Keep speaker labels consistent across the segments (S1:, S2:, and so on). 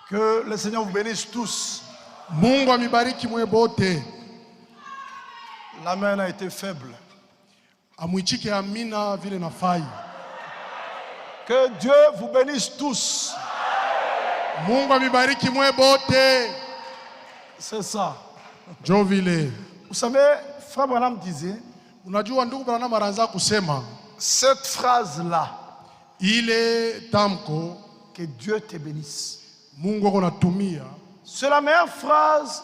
S1: Que le Seigneur vous bénisse tous.
S2: Mungu amibariki mwe bote.
S1: L'amen a été faible.
S2: Amwichike amina vile nafai.
S1: Que Dieu vous bénisse tous.
S2: Mungu amibariki mwe bote.
S1: C'est ça.
S2: Jo vile.
S1: Vous savez, Frère Branham disait,
S2: unajua ndugu Branham anaanza kusema
S1: cette phrase-là,
S2: ile tamko,
S1: que Dieu te bénisse.
S2: Mungu anatumia.
S1: C'est la meilleure phrase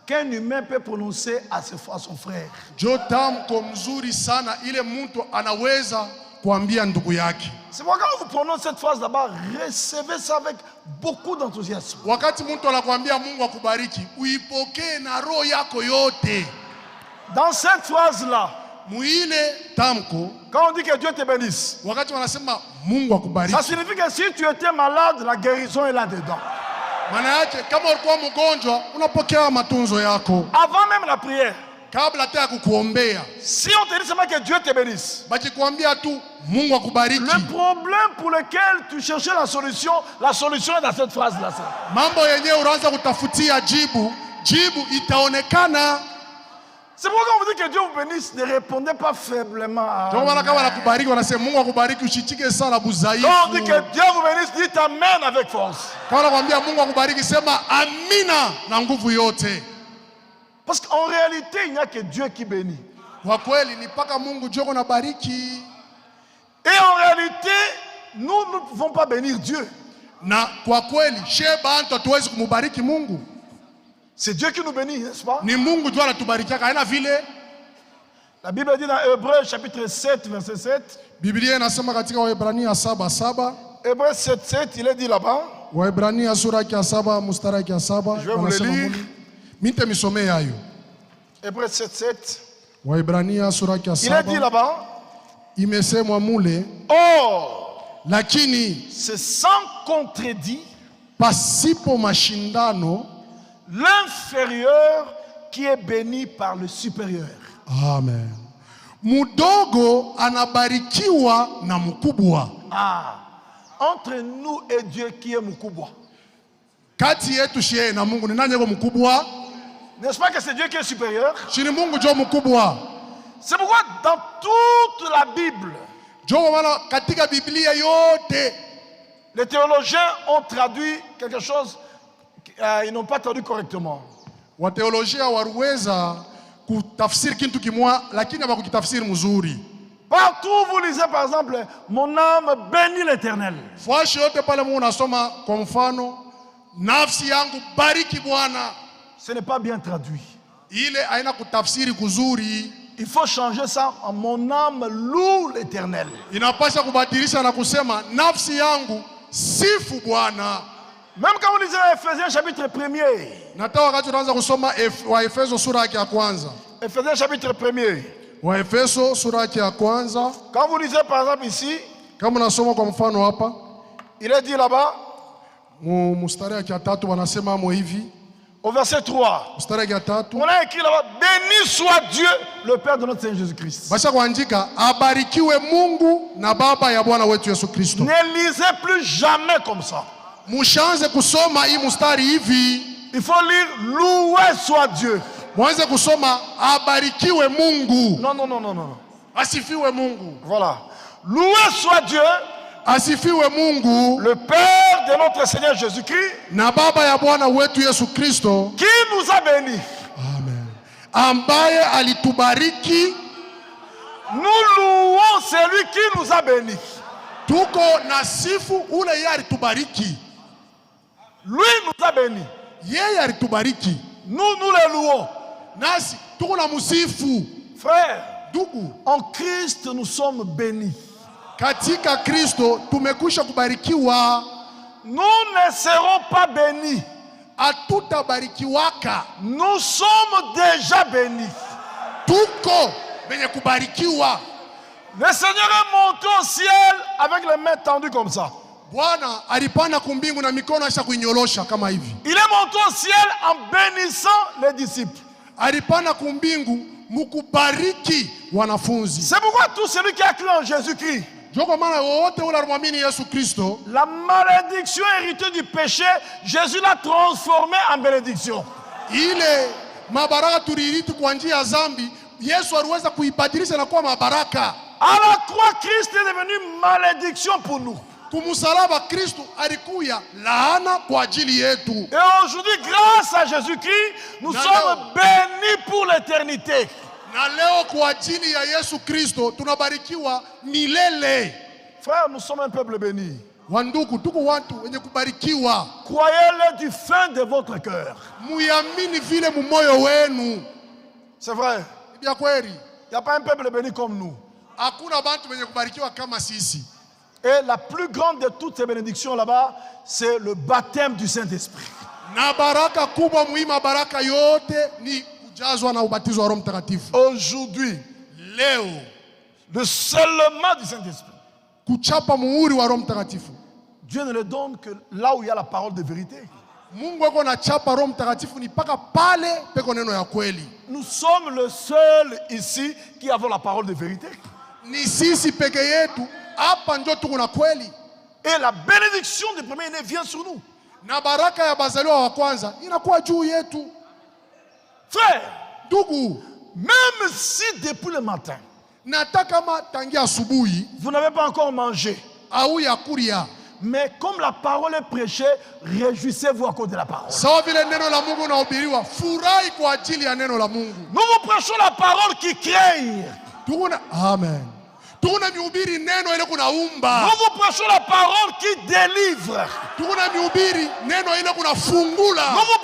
S1: qu'un humain peut prononcer à son frère.
S2: Jo tamko mzuri sana ile mtu anaweza kuambia ndugu yake.
S1: C'est pourquoi quand vous prononcez cette phrase là-bas, recevez ça avec beaucoup d'enthousiasme.
S2: Wakati mtu anakuambia Mungu akubariki, uipokee na roho yako yote.
S1: Dans cette phrase-là,
S2: muile tamko,
S1: quand on dit que Dieu te bénisse,
S2: wakati wanasema Mungu akubariki,
S1: ça signifie que si tu étais malade, la guérison est là-dedans.
S2: Maana yake kama ulikuwa mgonjwa, unapokea matunzo yako.
S1: Avant même la prière.
S2: Kabla hata kukuombea.
S1: Si on te dit seulement que Dieu te bénisse,
S2: bakikuambia tu Mungu akubariki.
S1: Le problème pour lequel tu cherchais la solution est dans cette phrase-là.
S2: Mambo yenyewe unaanza kutafutia jibu itaonekana.
S1: C'est pourquoi on vous dit que Dieu vous bénisse, ne répondez pas faiblement à...
S2: Quand on
S1: dit que Dieu vous bénisse, dites Amen avec force. Parce qu'en réalité, il n'y a que Dieu qui bénit. Et en réalité, nous ne pouvons pas bénir Dieu. C'est Dieu qui nous bénit, n'est-ce pas? La Bible dit dans Hébreux chapitre 7, verset 7.
S2: Hébreux
S1: 7, 7, il est dit là-bas.
S2: Je vais vous le lire.
S1: Hébreux 7, 7.
S2: Il
S1: est dit là-bas. Or,
S2: lakini
S1: c'est sans contredit
S2: pasipo mashindano
S1: l'inférieur qui est béni par le supérieur.
S2: Amen. Mudogo anabarikiwa na mkubwa.
S1: Entre nous et Dieu qui est mkubwa.
S2: Kati yetu shie na Mungu ni nani yako mkubwa?
S1: N'est-ce pas que c'est Dieu qui est supérieur?
S2: Shini Mungu jo mkubwa.
S1: C'est pourquoi dans toute la Bible,
S2: katika Biblia yote,
S1: les théologiens ont traduit quelque chose, ils n'ont pas traduit correctement.
S2: Wateolojia waruweza kutafsiri kitu kimwa lakini hawakukitafsiri mzuri.
S1: Partout vous lisez par exemple, mon âme bénit l'Éternel.
S2: Fwashi yote pale Mungu unasoma kwa mfano, nafsi yangu bariki Bwana.
S1: Ce n'est pas bien traduit.
S2: Ile haina kutafsiri kuzuri.
S1: Il faut changer ça en mon âme loue l'Éternel.
S2: Inapasha kubadilisha na kusema nafsi yangu sifu Bwana.
S1: Même quand vous lisez Ephésiens chapitre 1er.
S2: Nataka wakati tunaanza kusoma wa Efeso sura yake ya kwanza.
S1: Ephésiens chapitre 1er.
S2: Wa Efeso sura yake ya kwanza.
S1: Quand vous lisez par exemple ici,
S2: kama unasoma kwa mfano hapa,
S1: il est dit là-bas,
S2: mstari yake ya 3 wanasema amo hivi.
S1: Au verset 3, on a écrit là-bas, béni soit Dieu, le Père de notre Seigneur Jésus-Christ.
S2: Basha kuandika, abarikiwe Mungu na Baba ya Bwana wetu Yesu Kristo.
S1: Ne lisez plus jamais comme ça.
S2: Mushanze kusoma hii mstari hivi.
S1: Il faut lire, loué soit Dieu.
S2: Mwanze kusoma, abarikiwe Mungu.
S1: Non.
S2: Asifiwe Mungu.
S1: Voilà. Loué soit Dieu.
S2: Asifiwe Mungu,
S1: le Père de notre Seigneur Jésus-Christ,
S2: na Baba ya Bwana wetu Yesu Kristo,
S1: qui nous a bénis.
S2: Amen. Ambaye alitubariki.
S1: Nous louons celui qui nous a bénis.
S2: Tuko nasifu ule yeye alitubariki.
S1: Lui nous a bénis.
S2: Yeye alitubariki.
S1: Nous les louons.
S2: Nasi tuko na musifu.
S1: Frère,
S2: ndugu,
S1: en Christ nous sommes bénis.
S2: Katika Kristo tumekwisha kubarikiwa.
S1: Nous ne serons pas bénis.
S2: Hatutabarikiwaka.
S1: Nous sommes déjà bénis.
S2: Tuko benye kubarikiwa.
S1: Le Seigneur est monté au ciel avec les mains tendues comme ça.
S2: Bwana alipanda kumbingu na mikono acha kuinyolosha kama hivi.
S1: Il est monté au ciel en bénissant les disciples.
S2: Alipanda kumbingu mukubariki wanafunzi.
S1: C'est pourquoi tout celui qui a cru en Jésus-Christ, La malédiction héritée du péché, Jésus l'a transformée en bénédiction. À la croix, Christ est devenu malédiction pour nous. Et aujourd'hui, grâce à Jésus-Christ, nous sommes bénis pour l'éternité. Frère, nous sommes un peuple béni. Croyez-le du fin de votre cœur. C'est vrai. Il n'y a pas un peuple béni comme nous. Et la plus grande de toutes ces bénédictions là-bas, c'est le baptême du Saint-Esprit. Aujourd'hui, le seulement du Saint-Esprit. Dieu ne le donne que là où il y a la parole de vérité. Nous sommes le seul ici qui avons la parole de vérité. Et la bénédiction du premier-né vient sur nous. Frère, même si depuis le matin, vous n'avez pas encore mangé, mais comme la parole est prêchée, réjouissez-vous à cause de la parole. Nous vous prêchons la parole qui crée.
S2: Amen.
S1: Nous vous prêchons la parole qui délivre. Nous vous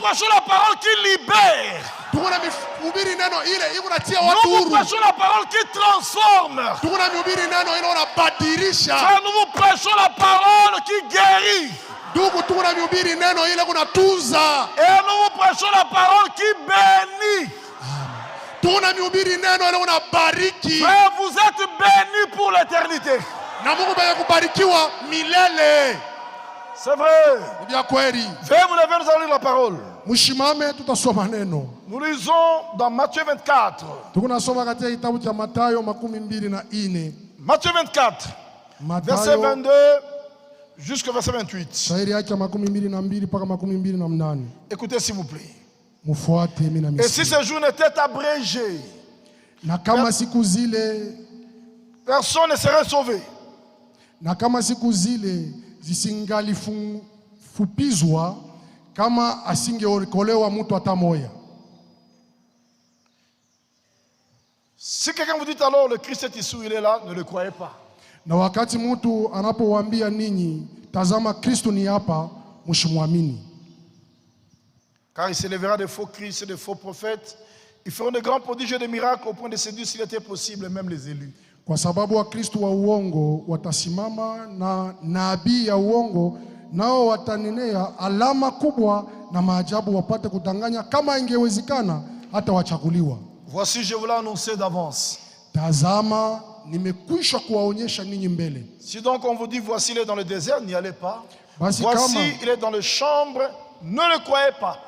S1: prêchons la parole qui libère. Nous vous prêchons la parole qui transforme. Nous vous prêchons la parole qui guérit. Et nous vous prêchons la parole qui bénit. Frère, vous êtes bénis pour l'éternité. C'est vrai. Veuillez vous lever, nous allons lire la parole. Nous lisons dans Matthieu 24. Matthieu 24, verset 22 jusqu'au verset 28. Écoutez s'il vous plaît. Et si ce jour n'était abrégé, personne ne serait sauvé. Si quelqu'un vous dit alors le Christ est ici, il est là, ne le croyez pas. Car il s'élèvera des faux Christ et des faux prophètes. Ils feront de grands prodiges et de miracles au point de séduire, s'il était possible, même les élus.
S2: Kwa sababu wa Kristo wa uongo watasimama na nabii ya uongo nao watanenea alama kubwa na maajabu wapate kudanganya kama ingewezekana hata wachaguliwa.
S1: Voici, je vous l'ai annoncé d'avance.
S2: Tazama, nimekwisha kuwaonyesha ninyi mbele.
S1: Si donc on vous dit voici il est dans le désert, n'y allez pas. Voici il est dans les chambres, ne le croyez pas.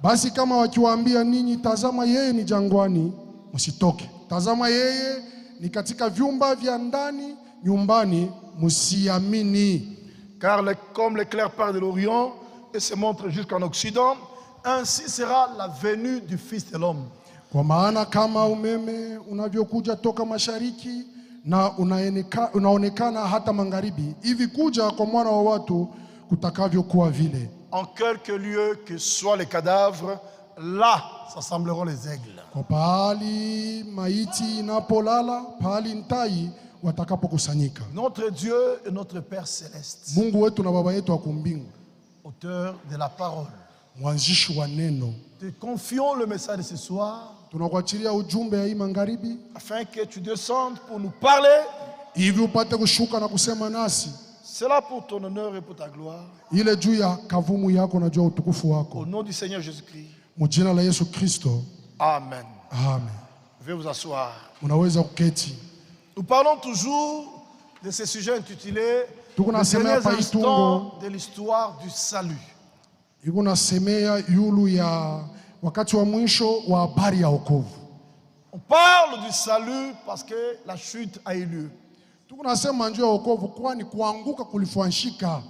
S2: Basi kama wakiwaambia ninyi tazama yeye ni jangwani, msitoke. Tazama yeye ni katika vyumba vya ndani nyumbani, msiamini.
S1: Car comme l'éclair part de l'Orient et se montre jusqu'en Occident, ainsi sera la venue du Fils de l'homme.
S2: Kwa maana kama umeme unavyokuja toka mashariki na unaonekana hata magharibi, hivi kuja kwa mwana wa watu kutakavyokuwa vile.
S1: En quelque lieu que soient les cadavres, là s'assembleront les aigles.
S2: Kwa pahali maiti inapolala, pahali ntai watakapokusanyika.
S1: Notre Dieu et notre Père céleste,
S2: Mungu wetu na baba yetu wa kumbingu,
S1: auteur de la parole,
S2: mwanzishi wa neno,
S1: te confions le message de ce soir,
S2: tunakuachilia ujumbe ya hii magharibi,
S1: afin que tu descendes pour nous parler,
S2: hivi upate kushuka na kusema nasi.
S1: Cela pour ton honneur et pour ta gloire.
S2: Ile juu ya kavumu yako na juu ya utukufu wako.
S1: Au nom du Seigneur Jésus-Christ.
S2: Mjina la Yesu Kristo.
S1: Amen.
S2: Amen.
S1: Veuillez vous asseoir.
S2: Unaweza kuketi.
S1: Nous parlons toujours de ce sujet intitulé Les derniers instants de l'histoire du salut.
S2: Ikunasemea yulu ya wakati wa mwisho wa habari ya wokovu.
S1: On parle du salut parce que la chute a eu lieu.
S2: Tunasema njoo ya wokovu kwani kuanguka kulifuanshika.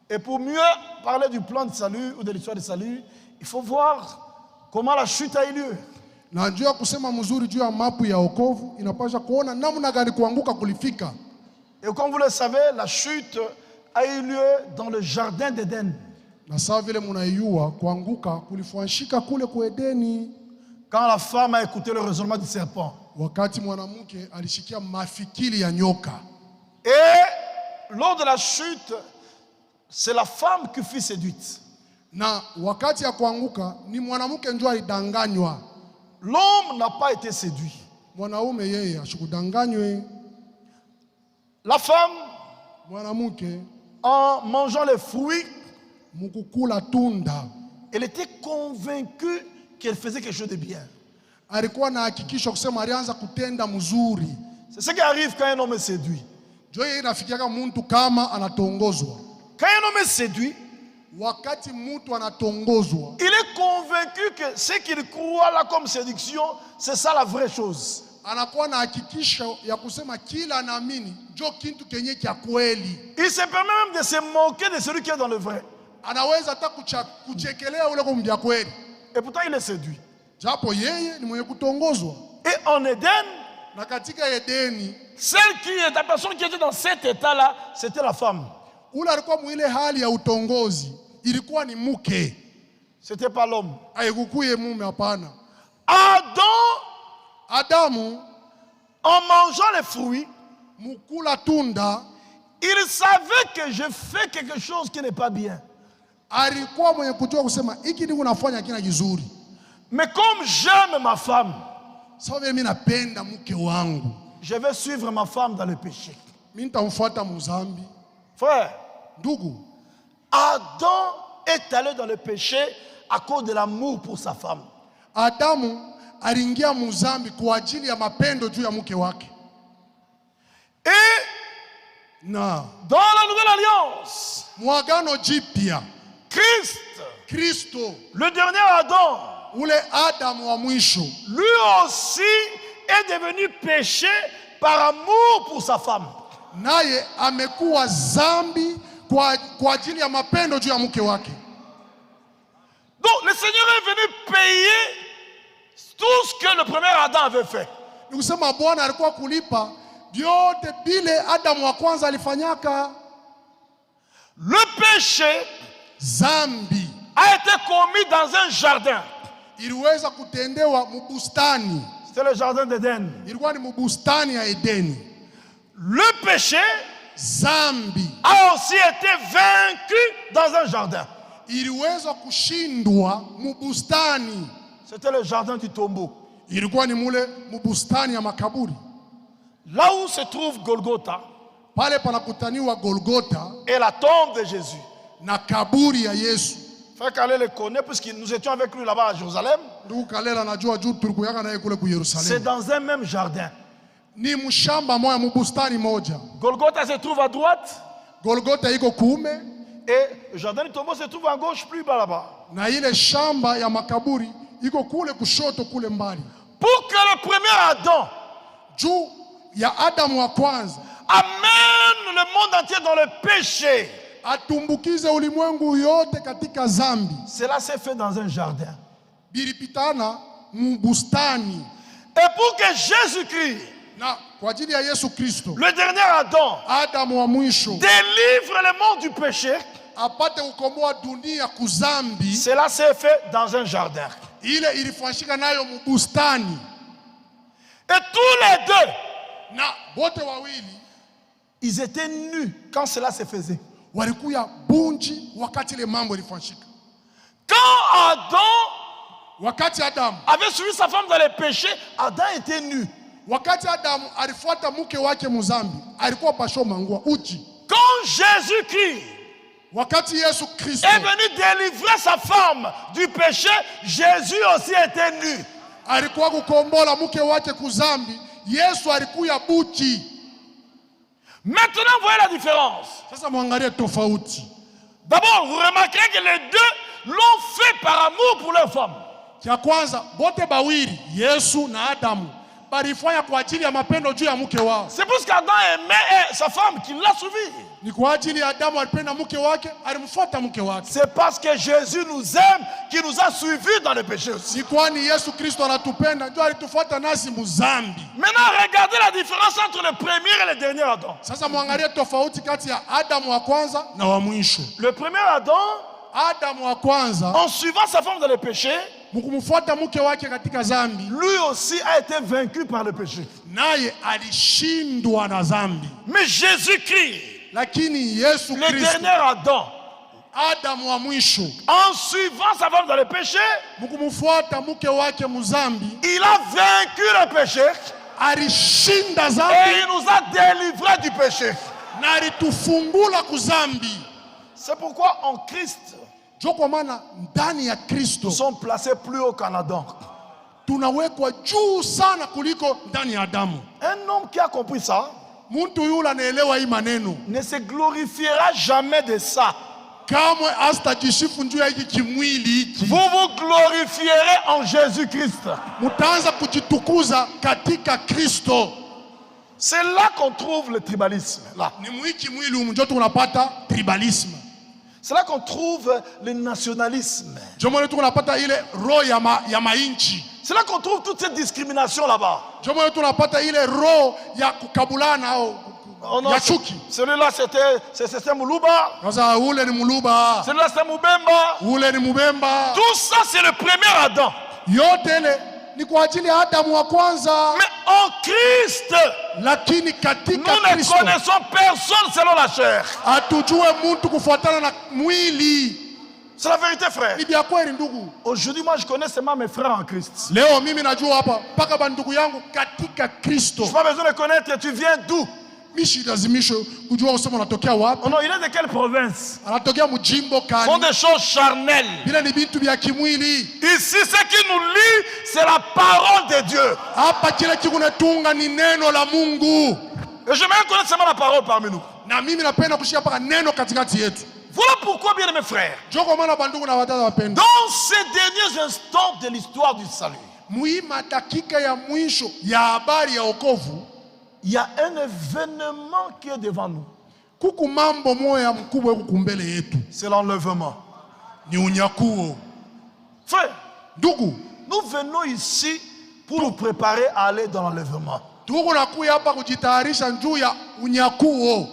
S1: Et pour mieux parler du plan de salut ou de l'histoire du salut, il faut voir comment la chute a eu lieu.
S2: Na njoo ya kusema mzuri juu ya mapu ya wokovu inapaswa kuona namna gani kuanguka kulifika.
S1: Et comme vous le savez, la chute a eu lieu dans le jardin d'Éden.
S2: Na sawa vile mnaijua kuanguka kulifuanshika kule kwa Edeni.
S1: Quand la femme a écouté le raisonnement du serpent.
S2: Wakati mwanamke alishikia mafikiri ya nyoka.
S1: Et lors de la chute, c'est la femme qui fut séduite.
S2: Na wakati ya kuanguka ni mwanamke njoo alidanganywa.
S1: L'homme n'a pas été séduit.
S2: Mwanaume yeye ashikudanganywe.
S1: La femme,
S2: mwanamke,
S1: en mangeant les fruits,
S2: mukukula tunda,
S1: elle était convaincue qu'elle faisait quelque chose de bien.
S2: Alikuwa na hakikisho kusema alianza kutenda mzuri.
S1: C'est ce qui arrive quand un homme est séduit.
S2: Ndio yeye inafikiaka mtu kama anatongozwa.
S1: Quand un homme est séduit,
S2: wakati mtu anatongozwa,
S1: il est convaincu que ce qu'il croit là comme séduction, c'est ça la vraie chose.
S2: Anakuwa na hakikisho ya kusema kila anaamini ndio kitu kenye cha kweli.
S1: Il se permet même de se moquer de celui qui est dans le vrai.
S2: Anaweza hata kuchekelea ule kwa mdia kweli.
S1: Et pourtant il est séduit.
S2: Japo yeye ni mwenye kutongozwa.
S1: Et en Éden,
S2: na katika Edeni,
S1: la personne qui était dans cet état-là, c'était la femme.
S2: Ule alikuwa mwile hali ya utongozi, ilikuwa ni mke.
S1: C'était pas l'homme.
S2: Haikukuye mume, hapana. Adamu,
S1: en mangeant les fruits,
S2: mukula tunda,
S1: il savait que je fais quelque chose qui n'est pas bien.
S2: Alikuwa mwenye kujua kusema hiki ndiko nafanya kina kizuri.
S1: Mais comme j'aime ma femme,
S2: sababu mimi napenda mke wangu,
S1: je vais suivre ma femme dans le péché.
S2: Mimi nitamfuata muzambi.
S1: Frère,
S2: ndugu,
S1: Adam est allé dans le péché à cause de l'amour pour sa femme.
S2: Adamu aliingia muzambi kwa ajili ya mapendo juu ya mke wake.
S1: Et
S2: na
S1: dans la nouvelle alliance,
S2: mwagano jipya, Kristo,
S1: le dernier Adam,
S2: ule Adamu wa mwisho,
S1: lui aussi est devenu péché par amour pour sa femme.
S2: Naye amekuwa zambi kwa ajili ya mapendo juu ya mke wake.
S1: Donc le Seigneur est venu payer tout ce que le premier Adam avait fait.
S2: Nikusema Bwana alikuwa kulipa vyote bile Adamu wa kwanza alifanyaka.
S1: Le péché,
S2: zambi,
S1: a été commis dans un jardin.
S2: Iliweza kutendewa mubustani.
S1: C'était le jardin d'Éden.
S2: Ilikuwa ni mubustani ya Edeni.
S1: Le péché,
S2: zambi,
S1: a aussi été vaincu dans un jardin.
S2: Iliweza kushindwa mubustani.
S1: C'était le jardin du tombeau.
S2: Ilikuwa ni mule mubustani ya makaburi.
S1: Là où se trouve Golgotha,
S2: pale panakutaniwa Golgotha,
S1: et la tombe de Jésus,
S2: na kaburi ya Yesu.
S1: Frère Kalel le connaît puisque nous étions avec lui là-bas à Jérusalem. C'est dans un même jardin.
S2: Ni mshamba moja mubustani moja.
S1: Golgotha se trouve à droite.
S2: Golgotha iko kuume.
S1: Et le jardin du tombeau se trouve à gauche plus bas là-bas.
S2: Na ile shamba ya makaburi iko kule kushoto kule mbali.
S1: Pour que le premier Adam,
S2: juu ya Adamu wa kwanza,
S1: amène le monde entier dans le péché,
S2: atumbukize ulimwengu yote katika zambi.
S1: Cela s'est fait dans un jardin.
S2: Bilipitana mbustani.
S1: Et pour que Jésus-Christ,
S2: na kwa ajili ya Yesu Kristo,
S1: le dernier Adam,
S2: Adamu wa mwisho,
S1: délivre le monde du péché,
S2: apate kukomboa dunia kuzambi.
S1: Cela s'est fait dans un jardin.
S2: Ile ilifanyika nayo mbustani.
S1: Et tous les deux,
S2: na bote wawili,
S1: ils étaient nus quand cela se faisait.
S2: Walikuya bunji wakati ile mambo ilifanyika.
S1: Quand Adam,
S2: wakati Adam
S1: avait suivi sa femme dans le péché, Adam était nu.
S2: Wakati Adam alifuata mke wake muzambi, alikuwa pasho mangua uchi.
S1: Quand Jésus-Christ,
S2: wakati Yesu Kristo
S1: est venu délivrer sa femme du péché, Jésus aussi était nu.
S2: Alikuwa kukombola mke wake kuzambi, Yesu alikuya buchi.
S1: Maintenant, voyez la différence.
S2: Sasa muangalie tofauti.
S1: D'abord, vous remarquerez que les deux l'ont fait par amour pour leur femme.
S2: Kia kwanza, bote bawili, Yesu na Adamu, balifanya kwa ajili ya mapendo juu ya mke wao.
S1: C'est parce qu'Adam aimait sa femme qu'il l'a suivi.
S2: Ni kwa ajili ya Adamu alipenda mke wake, alimfuata mke wake.
S1: C'est parce que Jésus nous aime qu'il nous a suivis dans le péché aussi.
S2: Ni kwani Yesu Kristo anatupenda ndio alitufuata nasi muzambi.
S1: Maintenant, regardez la différence entre le premier et le dernier Adam.
S2: Sasa muangalie tofauti kati ya Adamu wa kwanza na wa mwisho.
S1: Le premier Adam,
S2: Adamu wa kwanza,
S1: en suivant sa femme dans le péché,
S2: mkumfuata mke wake katika zambi,
S1: lui aussi a été vaincu par le péché.
S2: naye alishindwa na zambi.
S1: Mais Jésus-Christ,
S2: Lakini Yesu
S1: le
S2: Kristo,
S1: dernier Adam,
S2: Adamu wa mwisho,
S1: en suivant sa femme dans le péché,
S2: mkumfuata mke wake muzambi,
S1: il a vaincu le péché
S2: alishinda
S1: et
S2: zambi
S1: il nous a délivrés du péché.
S2: na alitufungula kuzambi.
S1: C'est pourquoi en Christ,
S2: Ndio kwa maana ndani ya Kristo
S1: nous sommes placés plus haut qu'en Adam.
S2: tunawekwa juu sana kuliko ndani ya Adamu.
S1: Un homme qui a compris ça
S2: Mtu yule anaelewa hii maneno
S1: ne se glorifiera jamais de ça.
S2: kamwe asitajisifu juu ya hiki kimwili hiki.
S1: Vous vous glorifierez en Jésus-Christ.
S2: Mtaanza kujitukuza katika Kristo.
S1: C'est là qu'on trouve le tribalisme. Là.
S2: Ni mwiki mwili humu ndio tunapata tribalisme.
S1: C'est là qu'on trouve le nationalisme.
S2: Ndio maana tunapata ile roho ya mainchi.
S1: C'est là qu'on trouve toute cette discrimination là-bas.
S2: Ndio maana tunapata ile roho ya kukabulana au ya chuki.
S1: Celui-là c'était Muluba.
S2: Sasa ule ni Muluba.
S1: Celui-là c'est Mubemba.
S2: Ule ni Mubemba.
S1: Tout ça c'est le premier Adam.
S2: Yote ile ni kwa ajili ya Adamu wa kwanza.
S1: Mais en Christ,
S2: Lakini katika
S1: nous ne
S2: Kristo
S1: connaissons personne selon la chair.
S2: atujue mtu kufuatana na mwili.
S1: C'est la vérité, frère.
S2: Ni vya kweli ndugu.
S1: Aujourd'hui, moi je connais seulement mes frères en Christ.
S2: Leo mimi najua hapa mpaka bandugu yangu katika Kristo.
S1: Je n'ai pas besoin de connaître tu viens d'où.
S2: Mishi lazimisho kujua usema unatokea wapi.
S1: Oh non, il est de quelle province?
S2: Anatokea mjimbo
S1: Ce sont
S2: kani.
S1: des choses charnelles.
S2: Bila ni vitu vya kimwili.
S1: Ici, ce qui nous lie, c'est la parole de Dieu.
S2: Hapa kile kikunetunga ni neno la Mungu.
S1: Et j'aimerais connaître seulement la parole parmi nous.
S2: Na mimi napenda kushika paka neno katikati yetu.
S1: Voilà pourquoi, bien mes frères,
S2: Ndio kwa maana bandugu na wadada wapenda.
S1: dans ces derniers instants de l'histoire du salut,
S2: Muima dakika ya mwisho ya habari ya wokovu,
S1: il y a un événement qui est devant nous.
S2: kuku mambo moya mkubwa huku mbele yetu.
S1: C'est l'enlèvement.
S2: Ni unyakuo.
S1: Frère,
S2: Ndugu,
S1: nous venons ici pour nous préparer à aller dans l'enlèvement.
S2: tuko nakuya hapa kujitayarisha juu ya unyakuo.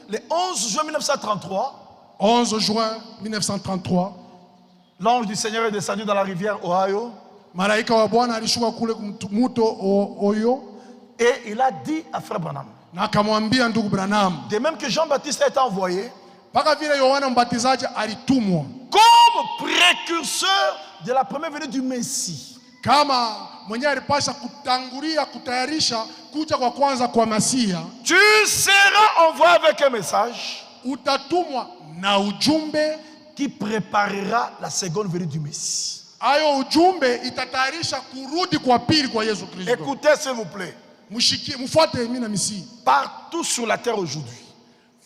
S1: Le 11 juin 1933,
S2: 11 juin 1933,
S1: l'ange du Seigneur est descendu dans la rivière Ohio
S2: malaika wa Bwana alishuka kule mto Oyo
S1: et il a dit à Frère Branham,
S2: na akamwambia ndugu Branham,
S1: de même que Jean-Baptiste a été envoyé
S2: mpaka vile Yohana Mbatizaji alitumwa
S1: comme précurseur de la première venue du Messie.
S2: kama mwenyewe alipasha kutangulia kutayarisha kuja kwa kwanza kwa Masia,
S1: Tu seras envoyé avec un message
S2: utatumwa na ujumbe.
S1: qui préparera la seconde venue du Messie.
S2: Ayo ujumbe itatayarisha kurudi kwa pili kwa Yesu Kristo.
S1: Écoutez s'il vous plaît,
S2: Mshikie, mfuate mimi na misi.
S1: partout sur la terre aujourd'hui,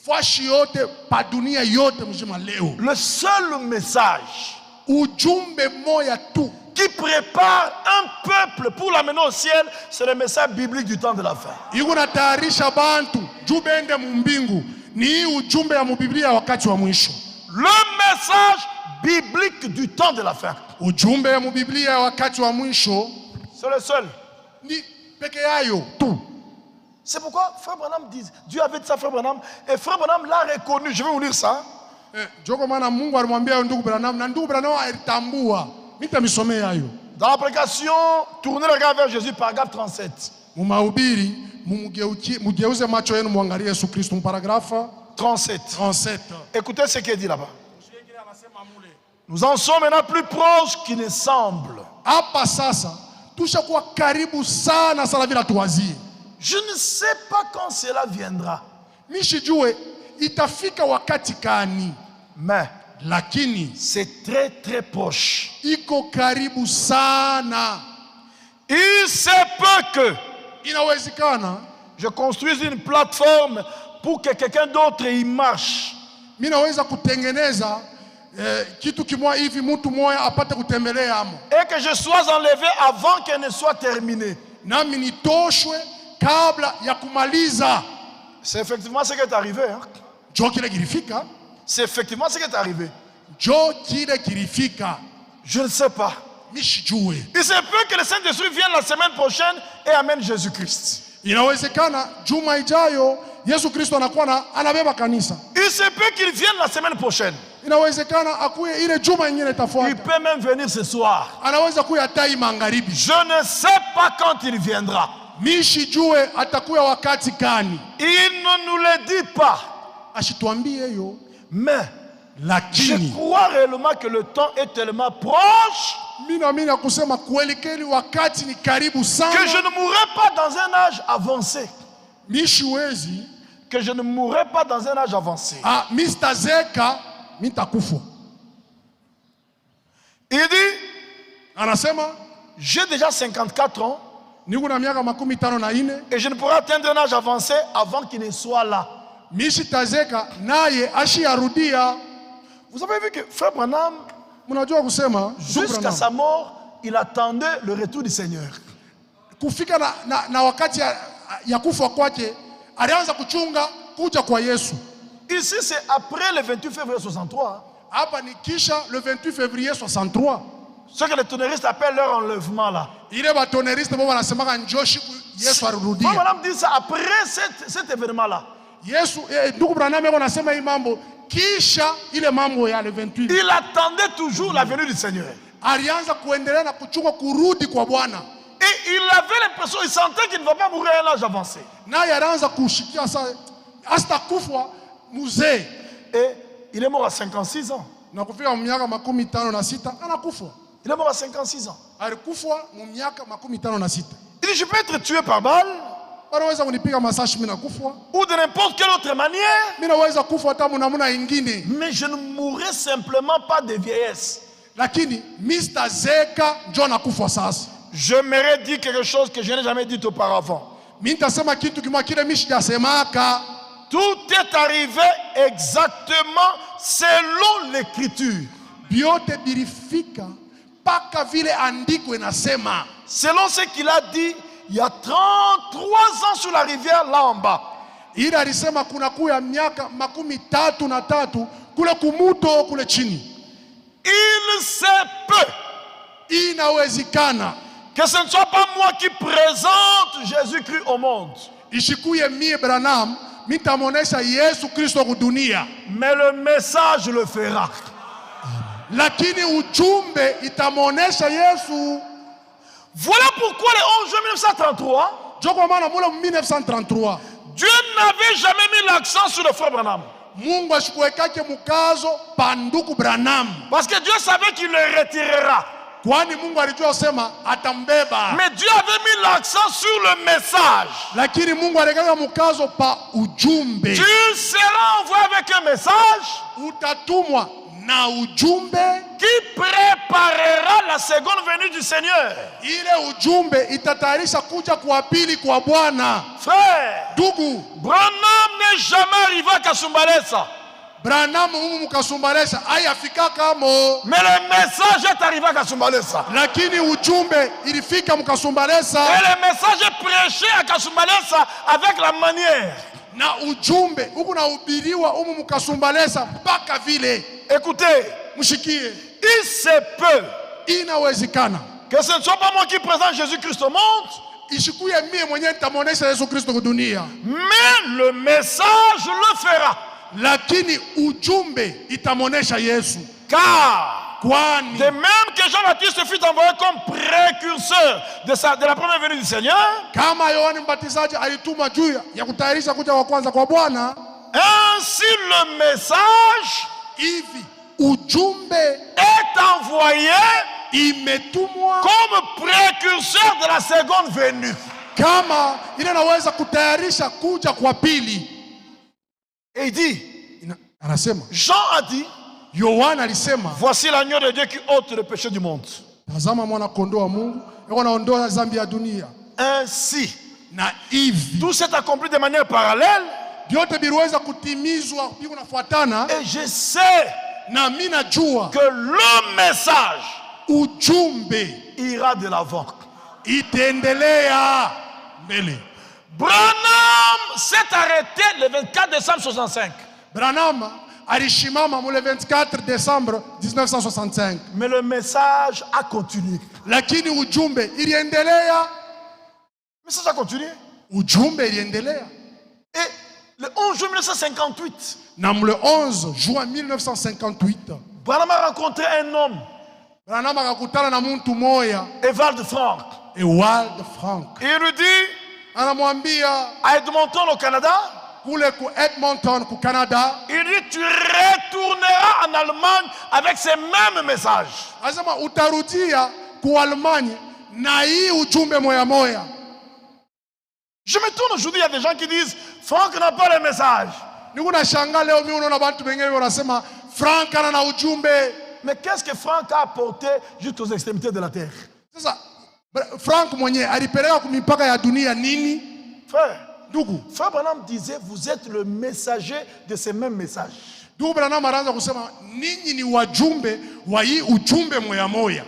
S2: Fashi yote pa dunia yote mzima leo,
S1: le seul message
S2: ujumbe moya tu
S1: qui prépare un peuple pour l'amener au ciel, c'est le message biblique du temps de la fin.
S2: iko natayarisha bantu juu bende mumbingu, ni ujumbe ya mubiblia wakati wa mwisho.
S1: Le message biblique du temps de la fin.
S2: Ujumbe ya mubiblia wakati wa mwisho
S1: C'est le seul.
S2: ni peke yayo tu.
S1: C'est pourquoi Frère Branham dit, Dieu avait dit ça à Frère Branham, et Frère Branham l'a reconnu. Je vais vous lire ça.
S2: Joko maana Mungu alimwambia ndugu Branham na ndugu Branham alitambua. Nitamisomea hayo.
S1: Dans la prédication, tournez le regard vers Jésus, paragraphe 37.
S2: Mumahubiri mugeuze macho yenu muangalie Yesu Kristo, paragrafa
S1: 37.
S2: 37.
S1: Écoutez ce qui est dit là-bas. Nous en sommes maintenant plus proches qu'il ne semble.
S2: Hapa sasa tushakuwa karibu sana sana vile tuwazie.
S1: Je ne sais pas quand cela viendra.
S2: Mishijue itafika wakati kani,
S1: Mais
S2: lakini
S1: c'est très très proche.
S2: iko karibu sana.
S1: Il se peut que
S2: Inawezekana
S1: je construise une plateforme pour que quelqu'un d'autre y marche.
S2: mimi naweza kutengeneza kitu kimoja hivi mtu moja apate kutembelea amo,
S1: Et que je sois enlevé avant qu'elle ne soit terminée.
S2: nami nitoshwe kabla ya kumaliza.
S1: C'est effectivement ce qui est arrivé. Hein?
S2: Jo kile kilifika.
S1: C'est effectivement ce qui est arrivé.
S2: Jo kile kilifika.
S1: Je ne sais pas.
S2: Mishijue.
S1: Il se peut que le Saint-Esprit vienne la semaine prochaine et amène Jésus-Christ.
S2: Inawezekana juma ijayo Yesu Kristo anakuwa anabeba kanisa.
S1: Il se peut qu'il vienne la semaine prochaine.
S2: Inawezekana akuye ile juma nyingine itafuata.
S1: Il peut même venir ce soir.
S2: Anaweza kuya tai magharibi.
S1: Je ne sais pas quand il viendra.
S2: Mishijue atakuya wakati gani.
S1: Il ne nous le dit pas.
S2: Ashituambie hiyo.
S1: Mais
S2: lakini
S1: je crois réellement que le temps est tellement proche
S2: mina kusema kweli kweli wakati ni karibu sana
S1: que je ne mourrai pas dans un âge avancé.
S2: Mishiwezi
S1: que je ne mourrai pas dans un âge avancé.
S2: Mr. Zeka mitakufa.
S1: Il dit,
S2: anasema
S1: j'ai déjà 54 ans
S2: niko na miaka 54
S1: et je ne pourrai atteindre un âge avancé avant qu'il ne soit là.
S2: Mr. Zeka naye ashiarudia.
S1: Vous avez vu que Frère Branham, jusqu'à sa mort, il attendait le retour du Seigneur.
S2: Kufika na wakati ya kufa kwake alianza kuchunga kuja kwa Yesu.
S1: Ici c'est après le 28 février 63.
S2: Hapa ni kisha le 28 février 63.
S1: Ce que les tonneristes appellent leur enlèvement là.
S2: Ile ba tonneriste bo wanasemaka njoshi Yesu arudia.
S1: Frère Branham dit ça après cet événement là.
S2: Yesu ndugu Branham yako nasema hii mambo kisha ile mambo ya le 28.
S1: Il attendait toujours la venue du Seigneur.
S2: Alianza kuendelea na kuchunga kurudi kwa Bwana.
S1: Et il avait l'impression, il sentait qu'il ne va pas mourir à l'âge avancé.
S2: Na alianza kushikia sasa hasta kufa mzee.
S1: Et il est mort à 56 ans.
S2: Na kufika miaka 56 anakufa.
S1: Il est mort à 56 ans.
S2: Alikufa miaka 56.
S1: Il dit je peux être tué par balle. Ou de n'importe quelle autre manière.
S2: Mais
S1: je ne mourrai simplement pas de vieillesse. J'aimerais dire quelque chose que je n'ai jamais dit auparavant. Tout est arrivé exactement selon l'écriture. Selon ce qu'il a dit, il y a 33 ans sur la rivière là en bas.
S2: Il alisema kuna kuya miaka 33 kule kumuto kule chini.
S1: Il se peut
S2: inawezekana
S1: que ce ne soit pas moi qui présente Jésus-Christ au monde.
S2: Ishikuye mie Branham mitamonesha Yesu Kristo kudunia.
S1: Mais le message le fera.
S2: Lakini ujumbe itamonesha Yesu.
S1: Voilà pourquoi le 11 juin 1933, Dieu n'avait jamais mis l'accent sur le frère Branham. Parce que Dieu savait qu'il le retirera. Mais Dieu avait mis l'accent sur le message. Tu seras envoyé avec un message qui préparera la seconde venue du Seigneur. Frère, Branham n'est jamais arrivé à Kasumbalesa. Mais le message est arrivé à Kasumbalesa. Et le message est prêché à Kasumbalesa avec la manière. Écoutez, il se peut que ce ne soit pas moi qui présente Jésus-Christ au monde, mais le message le fera. Car de même que Jean-Baptiste fut envoyé comme précurseur de la première venue du Seigneur, ainsi le message est envoyé comme précurseur de la seconde venue. Et il dit, Jean a dit, voici l'agneau de Dieu qui ôte le péché du monde. Ainsi, tout s'est accompli de manière parallèle. Et je sais que le message ira de l'avant.
S2: itaendelea mbele.
S1: Branham s'est arrêté le 24 décembre 65.
S2: Branham alishimama le 24 décembre 1965.
S1: Mais le message a continué.
S2: Lakini ujumbe iliendelea.
S1: Le message a continué.
S2: Ujumbe iliendelea.
S1: Et le 11 juin 1958,
S2: na le 11 juin 1958,
S1: Branham a rencontré un homme,
S2: Branham akakutana na mtu moya,
S1: Ewald Frank.
S2: Ewald Frank.
S1: Et il lui dit,
S2: anamwambia
S1: à Edmonton au Canada,
S2: kule ku Edmonton ku Canada,
S1: il dit tu retourneras en Allemagne avec ces mêmes messages.
S2: Anasema utarudia ku Allemagne na hii ujumbe moya moya.
S1: Je me tourne aujourd'hui, il y a des gens qui disent Frank n'a pas le message.
S2: Niko na shanga leo mimi unaona watu wengine wanasema Frank ana na ujumbe.
S1: Mais qu'est-ce que Frank a apporté jusqu'aux extrémités de la terre?
S2: Sasa Frank mwenyewe alipeleka kumipaka ya dunia nini?
S1: Frère,
S2: ndugu,
S1: Frère Branham disait vous êtes le messager de ces mêmes messages.
S2: Ndugu Branham anaanza kusema ninyi ni wajumbe wa hii ujumbe moya moya.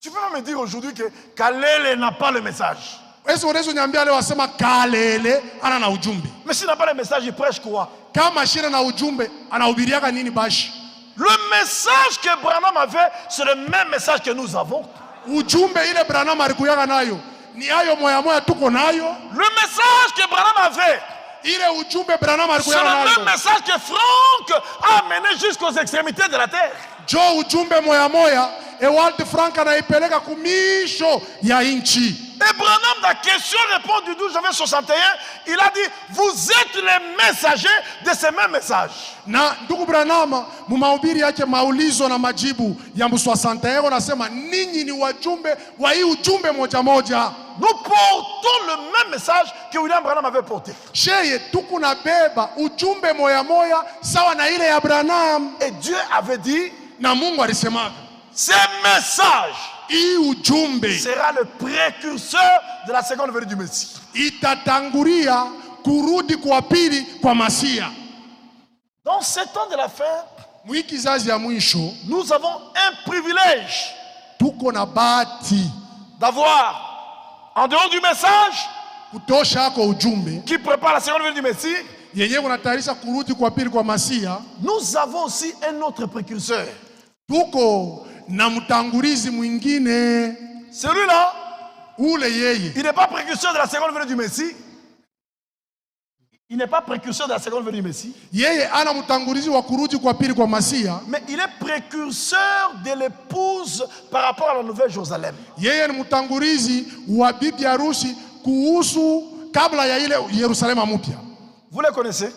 S1: Tu peux me dire aujourd'hui que Kalele n'a pas le message.
S2: Est-ce que niambia leo wasema Kalele ana na ujumbe?
S1: Mais s'il n'a pas le message, il prêche quoi?
S2: Kama shina na ujumbe anahubiriaka nini bashi?
S1: Le message que Branham avait, c'est le même message que nous avons.
S2: Ujumbe ile Branham alikuyaka nayo ni hayo moya moya tuko nayo.
S1: Le message que Branham avait,
S2: ile ujumbe Branham alikuyaka nayo,
S1: c'est le même message que Frank a mené jusqu'aux extrémités de la terre.
S2: Jo ujumbe moya moya Ewald Frank anaipeleka kumisho ya inchi.
S1: Et Branham, la question-réponse du 12 janvier 61, il a dit, vous êtes les messagers de ces mêmes messages.
S2: Na ndugu Branham mu mahubiri yake maulizo na majibu ya 61 anasema ninyi ni wajumbe wa hii ujumbe moja moja.
S1: Nous portons le même message que William Branham avait porté.
S2: Sheye tuku na beba ujumbe moya moya sawa na ile ya Branham.
S1: Et Dieu avait dit,
S2: na Mungu alisema
S1: ce message
S2: sera
S1: le précurseur de la seconde venue du Messie.
S2: Itatangulia kurudi kwa pili kwa Masia.
S1: Dans ces temps de la fin, nous avons un privilège d'avoir, en dehors du message qui prépare la seconde venue du Messie, nous avons aussi un autre précurseur. Celui-là, il n'est pas précurseur de la seconde venue du Messie. Il n'est pas précurseur de la seconde venue du Messie. Mais il est précurseur de l'épouse par rapport à la Nouvelle Jérusalem. Vous les connaissez?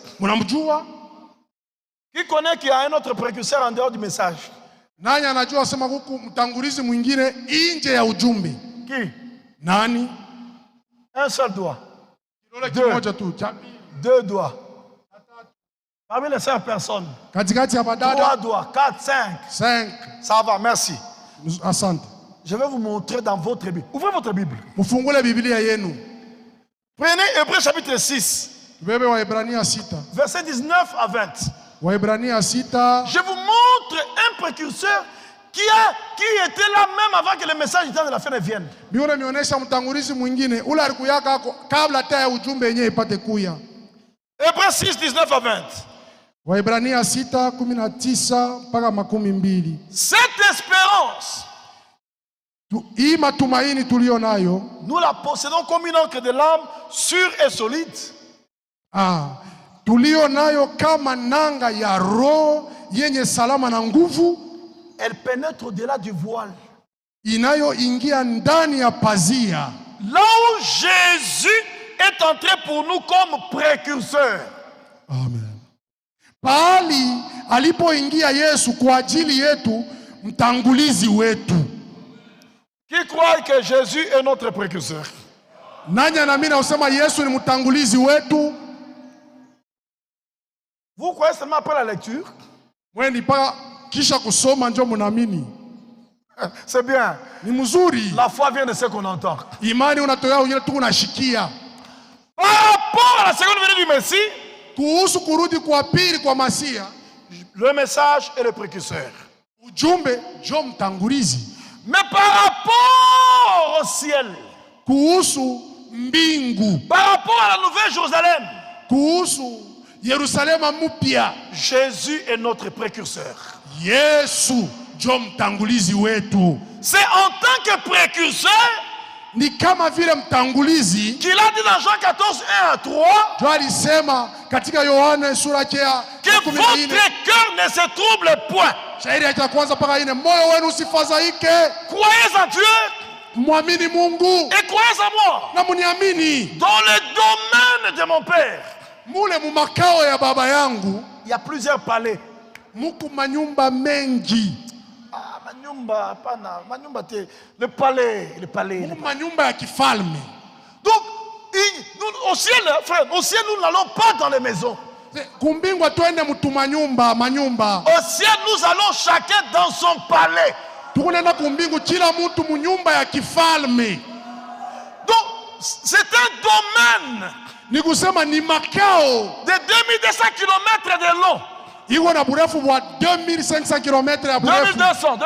S1: Qui connaît qu'il y a un autre précurseur en dehors du message?
S2: Nani anajua sema huku mtangulizi mwingine nje ya ujumbe?
S1: Qui?
S2: Nani?
S1: Un seul doigt. Deux doigts. Parmi les 5 personnes.
S2: Katikati ya badada.
S1: 3 doigts, 4, 5. Ça va, merci.
S2: Asante.
S1: Je vais vous montrer dans votre Bible. Ouvrez votre Bible.
S2: Mufungule Biblia yenu.
S1: Prenez Hébreux chapitre 6. Verset 19 à 20. Je vous montre un précurseur qui était là même avant que le message de la fin ne vienne. Hébreux 6, 19 à 20. Cette espérance, nous la possédons comme une encre de l'âme sûre et solide.
S2: Tulio nayo kama nanga ya roho yenye salama na nguvu.
S1: Elle pénètre au-delà du voile.
S2: Inayo ingia ndani ya pazia.
S1: Là où Jésus est entré pour nous comme précurseur.
S2: Amen. Pahali alipoingia Yesu kwa ajili yetu, mtangulizi wetu.
S1: Qui croit que Jésus est notre précurseur?
S2: Nani anaamini usema Yesu ni mtangulizi wetu?
S1: Vous croyez seulement après la lecture? C'est bien. La foi vient de ce qu'on entend. Par rapport à la seconde venue du Messie, le message est le précurseur. Mais par rapport rapport au ciel,
S2: kuhusu mbingu,
S1: par rapport à la nouvelle Jérusalem,
S2: kuhusu Yerusalema mpya,
S1: Jésus est notre précurseur.
S2: Yesu ndio mtangulizi wetu.
S1: C'est en tant que précurseur
S2: ni kama vile mtangulizi
S1: qu'il a dit dans Jean 14, 1 à 3
S2: ndio alisema katika Yohana sura ya
S1: que votre cœur ne se trouble point.
S2: Shairi ya kwanza mpaka 4, moyo wenu usifadhaike.
S1: Croyez en Dieu,
S2: mwamini Mungu,
S1: et croyez en moi.
S2: Na muniamini.
S1: Dans le domaine de mon père,
S2: mule mu makao ya baba yangu,
S1: il y a plusieurs palais.
S2: Muku manyumba mengi.
S1: Ah, manyumba, pana, manyumba te, le palais.
S2: Muku manyumba ya kifalme.
S1: Donc, nous, au ciel, frère, au ciel, nous n'allons pas dans les maisons.
S2: Kumbingwa twende mutu manyumba.
S1: Au ciel, nous allons chacun dans son palais.
S2: Tukunenda kumbingu kila mutu mu nyumba ya kifalme.
S1: Donc, c'est un domaine.
S2: Ni kusema ni makao
S1: de 2200 km de long.
S2: Iko na burefu wa 2500 km ya burefu. 2200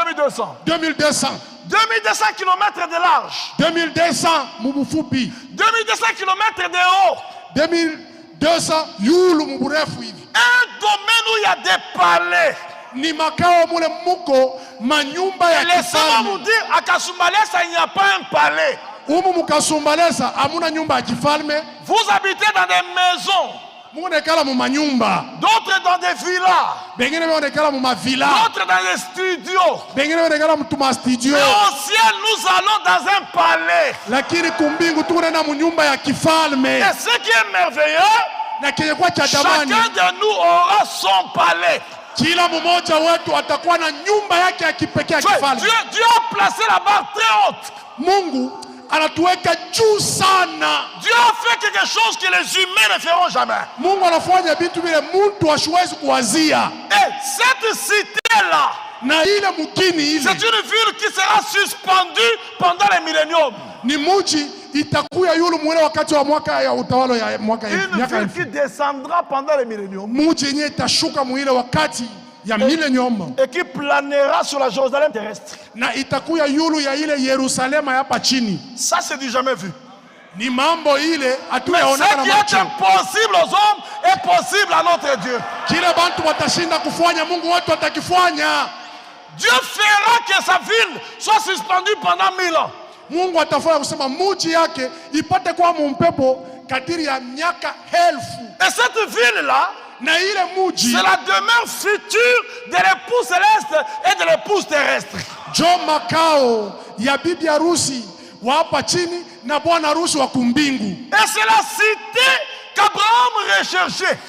S1: km de large.
S2: 2200 mubufupi.
S1: 2200 km de haut.
S2: 2200 yulu muburefu hivi.
S1: Un domaine où il y a des palais.
S2: Ni makao mule muko manyumba ya kifalme.
S1: Laissez-moi vous dire, à Kasumbalesa, il n'y a pas un palais.
S2: Umu mukasumbalesa amuna nyumba ya kifalme.
S1: Vous habitez dans des maisons.
S2: Munekala mu manyumba.
S1: D'autres dans des villas.
S2: Bengine banekala mu mavilla.
S1: D'autres dans des studios.
S2: Bengine banekala mu tuma studio.
S1: Mais au ciel nous allons dans un palais.
S2: Lakini kumbingu tunaenda mu nyumba ya kifalme.
S1: Et ce qui est merveilleux,
S2: na kenye kwa cha damani,
S1: chacun de nous aura son palais.
S2: Kila mmoja wetu atakuwa na nyumba yake ya kipekee ya kifalme.
S1: Dieu a placé la barre très haute.
S2: Mungu anatuweka juu sana.
S1: Dieu a fait quelque chose que les humains ne feront jamais.
S2: Mungu anafanya vitu vile mtu asiwezi kuwazia.
S1: Et cette cité-là,
S2: na ile mkini hivi,
S1: c'est une ville qui sera suspendue pendant les milléniums.
S2: Ni mji itakuya yule mwele wakati wa mwaka ya utawala ya mwaka
S1: hivi. Une ville qui descendra pendant les milléniums.
S2: Mji yenyewe itashuka mwile wakati ya millennium.
S1: Et qui planera sur la Jérusalem terrestre.
S2: Na itakuya yulu ya ile Yerusalema hapa chini.
S1: Ça c'est du jamais vu.
S2: Ni mambo ile
S1: hatuyaona na macho. Ce qui est impossible aux hommes est possible à notre Dieu.
S2: Kile bantu watashinda kufanya Mungu wetu atakifanya.
S1: Dieu fera que sa ville soit suspendue pendant 1000 ans.
S2: Mungu atafanya kusema mji yake ipate kwa mpepo kadiri ya miaka 1000.
S1: Et cette ville là, c'est la demeure future de l'époux céleste et de l'épouse terrestre.
S2: Jo makao ya bibi harusi wa hapa chini na bwana harusi wa kumbingu.
S1: Et c'est la cité qu'Abraham recherchait.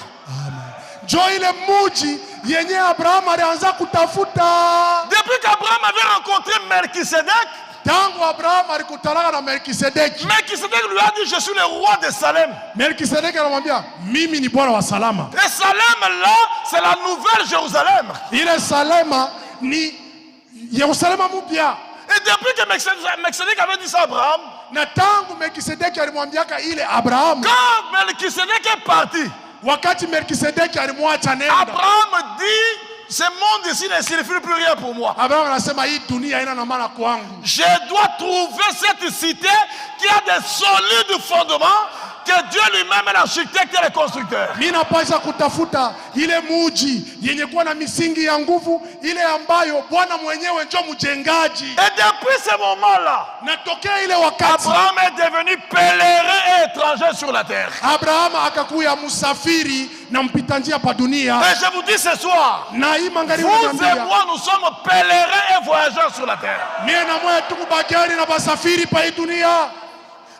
S2: Jo ile mji yenye Abraham alianza kutafuta.
S1: Depuis qu'Abraham avait rencontré Melchisedec,
S2: tangu Abraham alikutana na Melchisedeki.
S1: Melchisedec lui a dit, je suis le roi de Salem.
S2: Melchisedeki anamwambia, mimi ni bwana wa Salama.
S1: Et Salem là, c'est la nouvelle Jérusalem.
S2: Ile Salema ni Yerusalema mpya.
S1: Et depuis que Melchisedec avait dit ça à Abraham,
S2: na tangu Melchisedeki alimwambiaka ile Abraham,
S1: quand Melchisedec est parti,
S2: wakati Melchisedeki alimwacha nenda,
S1: Abraham dit, ce monde ici ne signifie plus rien pour moi. Je dois trouver cette cité qui a des solides fondements, que Dieu lui-même est l'architecte et le constructeur.
S2: Mina pasha kutafuta ile muji yenye kuwa na misingi ya nguvu, ile ambayo Bwana mwenyewe ndio mjengaji.
S1: Et depuis ce moment-là,
S2: natokea ile wakati
S1: Abraham est devenu pèlerin et étranger sur la terre.
S2: Abraham akakuya musafiri na mpita njia pa dunia.
S1: Et je vous dis ce soir,
S2: na hii magharibi
S1: vous et moi nous sommes pèlerins et voyageurs sur la terre.
S2: Mie na mwe tukubakari na basafiri pa hii dunia.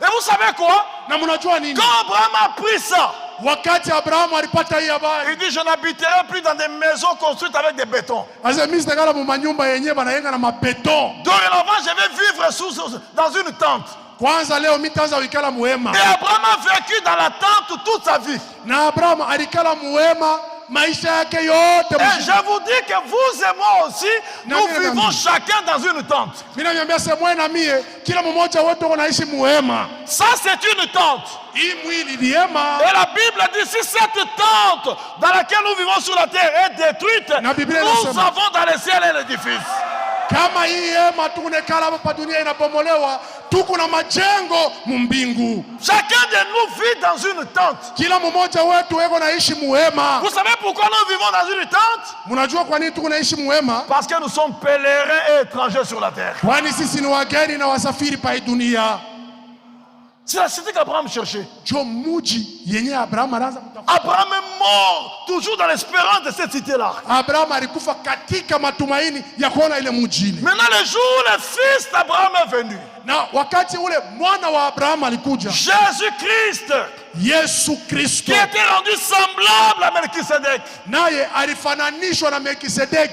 S1: Et vous savez quoi?
S2: Na mnajua nini?
S1: Quand Abraham a pris ça,
S2: wakati Abraham alipata hii habari,
S1: il dit, je n'habiterai plus dans des maisons construites avec des bétons.
S2: Azemisa mu manyumba yenyewe banayenga na mabeton.
S1: Dorénavant, je vais vivre dans une tente.
S2: Kwanza leo mitaanza wikala muhema.
S1: Et Abraham a vécu dans la tente toute sa vie.
S2: Na Abraham alikala muhema maisha yake yote.
S1: Et je vous dis que vous et moi aussi, nous vivons chacun dans une tente.
S2: Mina niambia semwe na mie kila mmoja wetu unaishi muhema.
S1: Ça c'est une tente.
S2: Hii mwili ni hema.
S1: Et la Bible dit, si cette tente dans laquelle nous vivons sur la terre est détruite, nous avons dans le ciel un édifice.
S2: Kama hii hema tunekala hapa dunia inabomolewa, tuko na majengo mbingu.
S1: Chacun de nous vit dans une tente.
S2: Kila mmoja wetu weko naishi muhema.
S1: Vous savez pourquoi nous vivons dans une tente?
S2: Mnajua kwa nini tuko naishi muhema?
S1: Parce que nous sommes pèlerins et étrangers sur la terre.
S2: Kwani sisi ni wageni na wasafiri pa hii dunia.
S1: C'est la cité qu'Abraham cherchait.
S2: Abraham
S1: est mort toujours dans l'espérance de cette cité-là.
S2: Maintenant
S1: le jour le fils d'Abraham est venu. Jésus-Christ. Qui était rendu semblable à Melchisedec.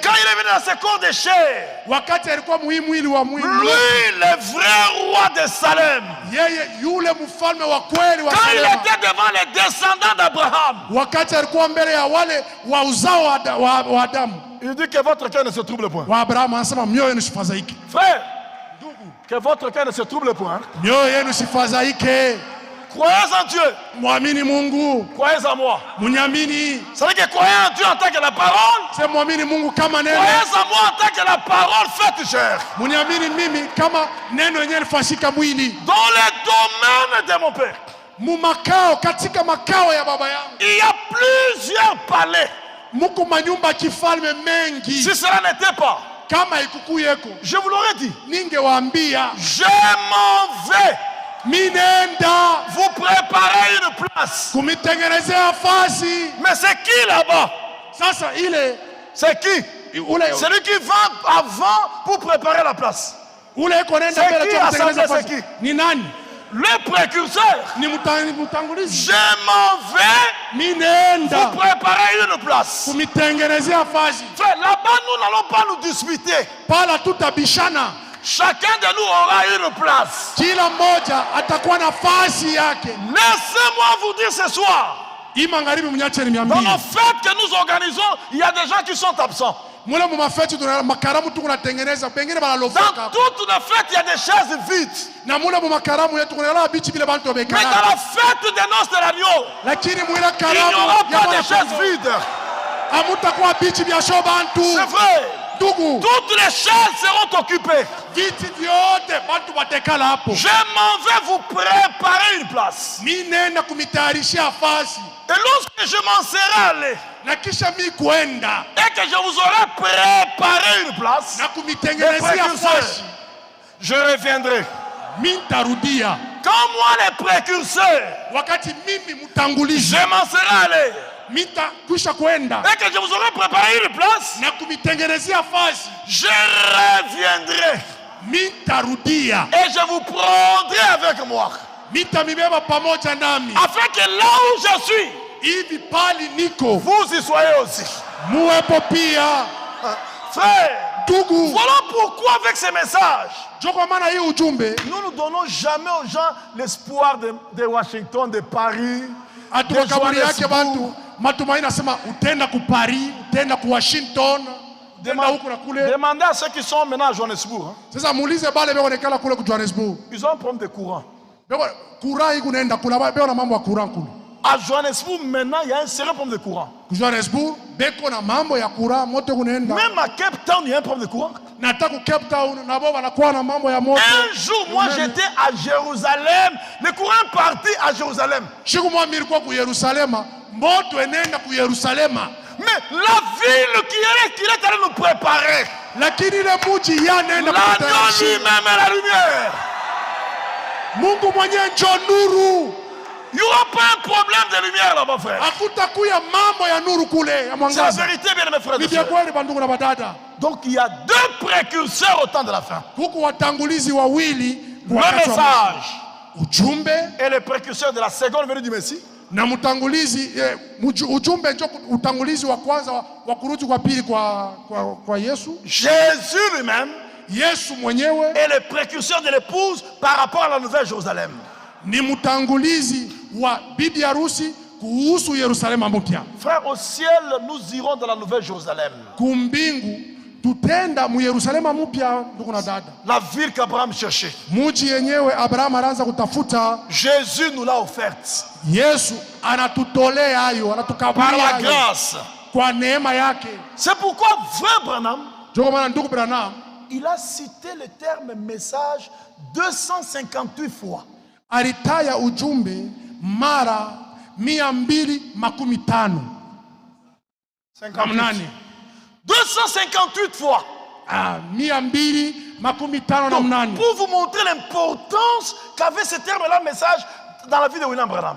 S1: Quand il est venu dans ce corps de chair, lui, le vrai roi de Salem, quand il était devant les descendants d'Abraham, il dit que votre cœur ne se trouble point. Frère, que votre cœur ne se trouble point. Croyez en Dieu. Croyez en moi. C'est vrai que croyez en Dieu en tant que la parole. Croyez en moi en tant que la parole faite chair. Dans les domaines de mon Père, il y a plusieurs palais. Si cela n'était pas, je vous l'aurais dit. Je m'en vais. Vous préparez une place. Mais c'est qui là-bas? C'est qui? Celui qui va avant pour préparer la place. C'est qui assemblé? C'est qui? Le précurseur. Je m'en vais. Vous préparez une place. Frère, là-bas nous n'allons pas nous disputer. Chacun de nous aura une place. Laissez-moi vous dire ce soir, dans nos fêtes que nous organisons, il y a des gens qui sont absents. Dans toutes nos fêtes, il y a des chaises vides. Mais dans la fête des noces de l'agneau, il n'y aura pas de chaises vides. C'est vrai. Toutes les chaises seront occupées. Je m'en vais vous préparer une place. Et lorsque je m'en serai allé, et que je vous aurai préparé une place, je reviendrai. Quand moi les précurseurs, je m'en serai allé, et que je vous aurai préparé une place, je reviendrai. Et je vous prendrai avec moi. Afin que là où je suis, vous y soyez aussi. Frère, voilà pourquoi avec ces messages, nous ne donnons jamais aux gens l'espoir de Washington, de Paris, de Johannesburg. Demandez à ceux qui sont maintenant à Johannesburg. Ils ont un problème de courant. À Johannesburg, maintenant, il y a un sérieux problème de courant. Même à Cape Town, il y a un problème de courant. Un jour, moi, j'étais à Jérusalem. Le courant est parti à Jérusalem. Mais la ville qu'il est allé nous préparer, l'agneau lui-même est la lumière. Il n'y aura pas un problème de lumière là-bas, frère. C'est la vérité, bien mes frères et sœurs. Donc il y a deux précurseurs au temps de la fin. Le message et le précurseur de la seconde venue du Messie.
S2: Na mtangulizi ujumbe ndio utangulizi wa kwanza wa kurudi kwa pili kwa Yesu.
S1: Jésus lui-même,
S2: Yesu mwenyewe,
S1: est le précurseur de l'épouse par rapport à la nouvelle Jérusalem.
S2: Ni mtangulizi wa bibi harusi kuhusu Yerusalemu mpya.
S1: Frère, au ciel nous irons dans la nouvelle Jérusalem.
S2: Kumbingu tutenda mu Yerusalemu mpya ndugu na dada.
S1: La ville qu'Abraham cherchait.
S2: Muji yenyewe Abraham anaanza kutafuta.
S1: Jésus nous l'a offerte.
S2: Yesu anatutolea hayo, anatukabulia
S1: par la grâce.
S2: Kwa neema yake.
S1: C'est pourquoi frère Branham,
S2: ndugu Branham,
S1: il a cité le terme message 258 fois.
S2: Alitaya ujumbe mara 250.
S1: 258 fois.
S2: 258.
S1: Pour vous montrer l'importance qu'avait ce terme-là, message, dans la vie de William Branham.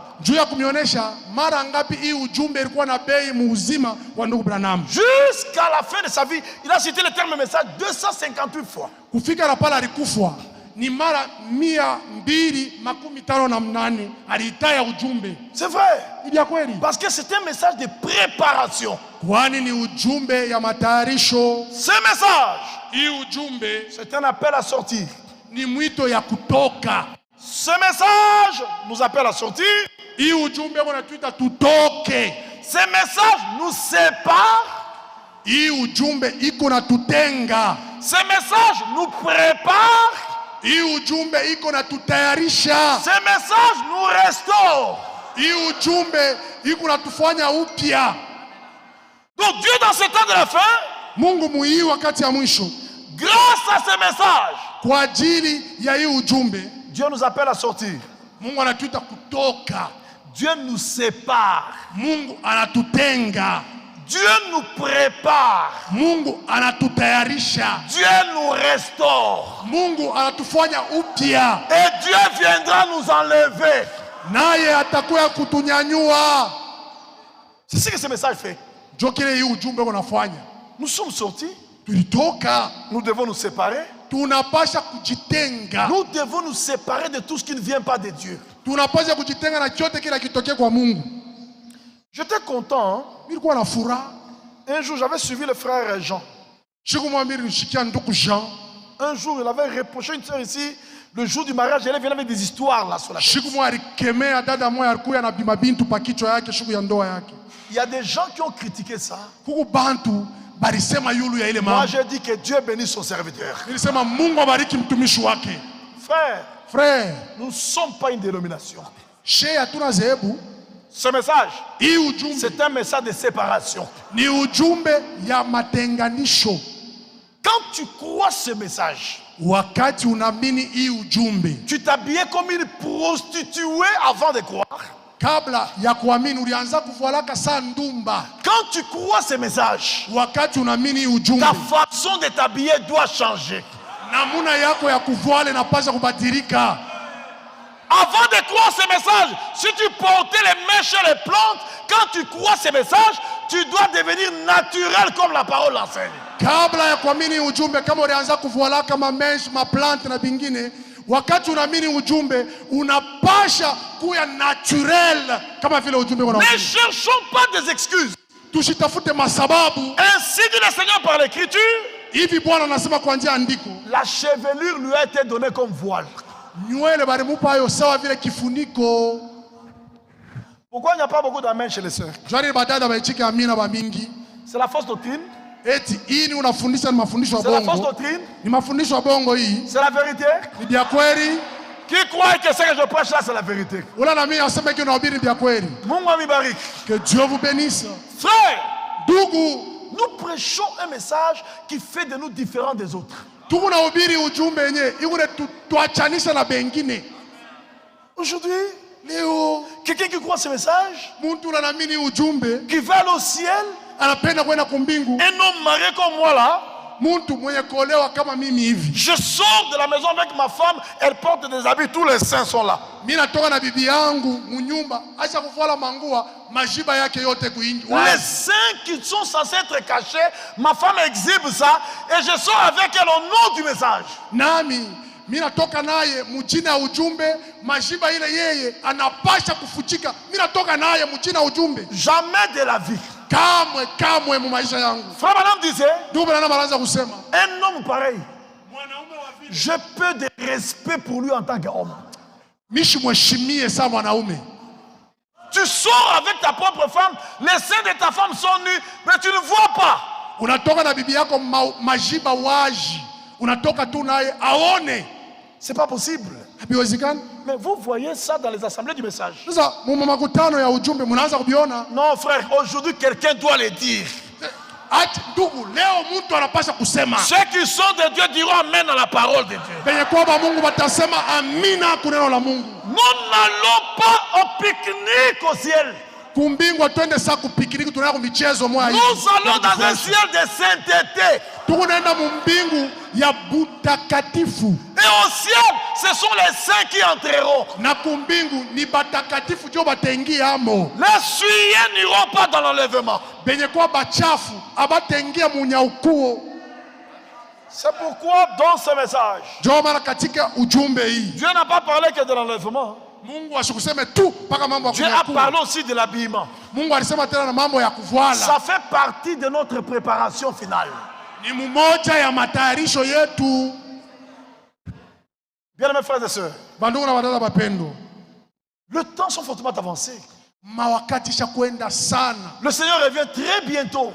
S2: Jusqu'à
S1: la fin de sa vie, il a cité le terme message 258 fois. C'est vrai. Parce que c'est un message de préparation. Ce message, c'est un appel à sortir. Ce message nous appelle à sortir. Ce message nous sépare. Ce message nous prépare. Ce message nous restaure. Donc Dieu dans ce temps de la fin, grâce à ce message, Dieu nous appelle à sortir. Dieu nous sépare. Dieu nous prépare. Dieu nous restaure. Et Dieu viendra nous enlever. C'est ce que ce message fait. Nous sommes sortis. Nous devons nous séparer. Nous devons nous séparer de tout ce qui ne vient pas de Dieu. J'étais content. Un jour, j'avais suivi le frère Jean. Un jour, il avait reproché une soeur ici. Le jour du mariage, elle venait avec des histoires là sur la tête. Il y a des gens qui ont critiqué ça. Moi, j'ai dit que Dieu bénisse son serviteur. Frère, nous ne sommes pas une dénomination. Ce message, c'est un message de séparation. Quand tu crois ce message, tu t'habillais comme une prostituée avant de croire. Quand tu crois ce message, ta façon de t'habiller doit changer. Avant de croire ce message, si tu portais les mèches et les plantes, quand tu crois ce message, tu dois devenir naturel comme la parole l'enseigne. Ne cherchons pas des excuses. Ainsi dit le Seigneur par l'écriture, la chevelure lui a été donnée comme voile. Pourquoi il n'y a pas beaucoup d'amen chez les sœurs? C'est la fausse doctrine. C'est la fausse doctrine. C'est la vérité. Qui croit que ce que je prêche là, c'est la vérité?
S2: Que Dieu vous bénisse.
S1: Frère, nous prêchons un message qui fait de nous différents des autres. Aujourd'hui, quelqu'un qui croit ce message, qui va aller au ciel, un homme marié comme moi là, je sors de la maison avec ma femme, elle porte des habits, tous les seins sont là. Les seins qui sont censés être cachés, ma femme exhibe ça et je sors avec elle au nom du message. Jamais de la vie. Frère Branham disait, un homme pareil, j'ai peu de respect pour lui en tant qu'homme. Tu sors avec ta propre femme, les seins de ta femme sont nus, mais tu ne vois pas. C'est pas possible. Mais vous voyez ça dans les assemblées du message. Non frère, aujourd'hui quelqu'un doit le dire. Ceux qui sont de Dieu diront amen à la parole de Dieu. Nous n'allons pas au pique-nique au ciel. Nous allons dans un ciel de sainteté. Et au ciel, ce sont les saints qui entreront. Les souillés n'iront pas dans l'enlèvement. C'est pourquoi dans ce message, Dieu n'a pas parlé que de l'enlèvement. Dieu a parlé aussi de l'habillement. Ça fait partie de notre préparation finale. Bien mes frères et sœurs, le temps sont fortement avancé. Le Seigneur revient très bientôt.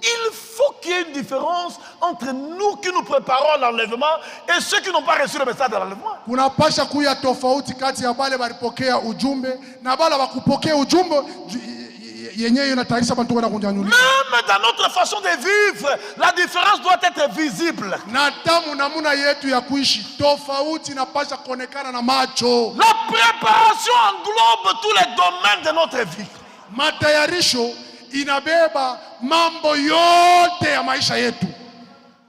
S1: Il faut qu'il y ait une différence entre nous qui nous préparons à l'enlèvement et ceux qui n'ont pas reçu le message de l'enlèvement. Même dans notre façon de vivre, la différence doit être visible. La préparation englobe tous les domaines de notre vie.
S2: Inabeba mambo yote ya maisha yetu.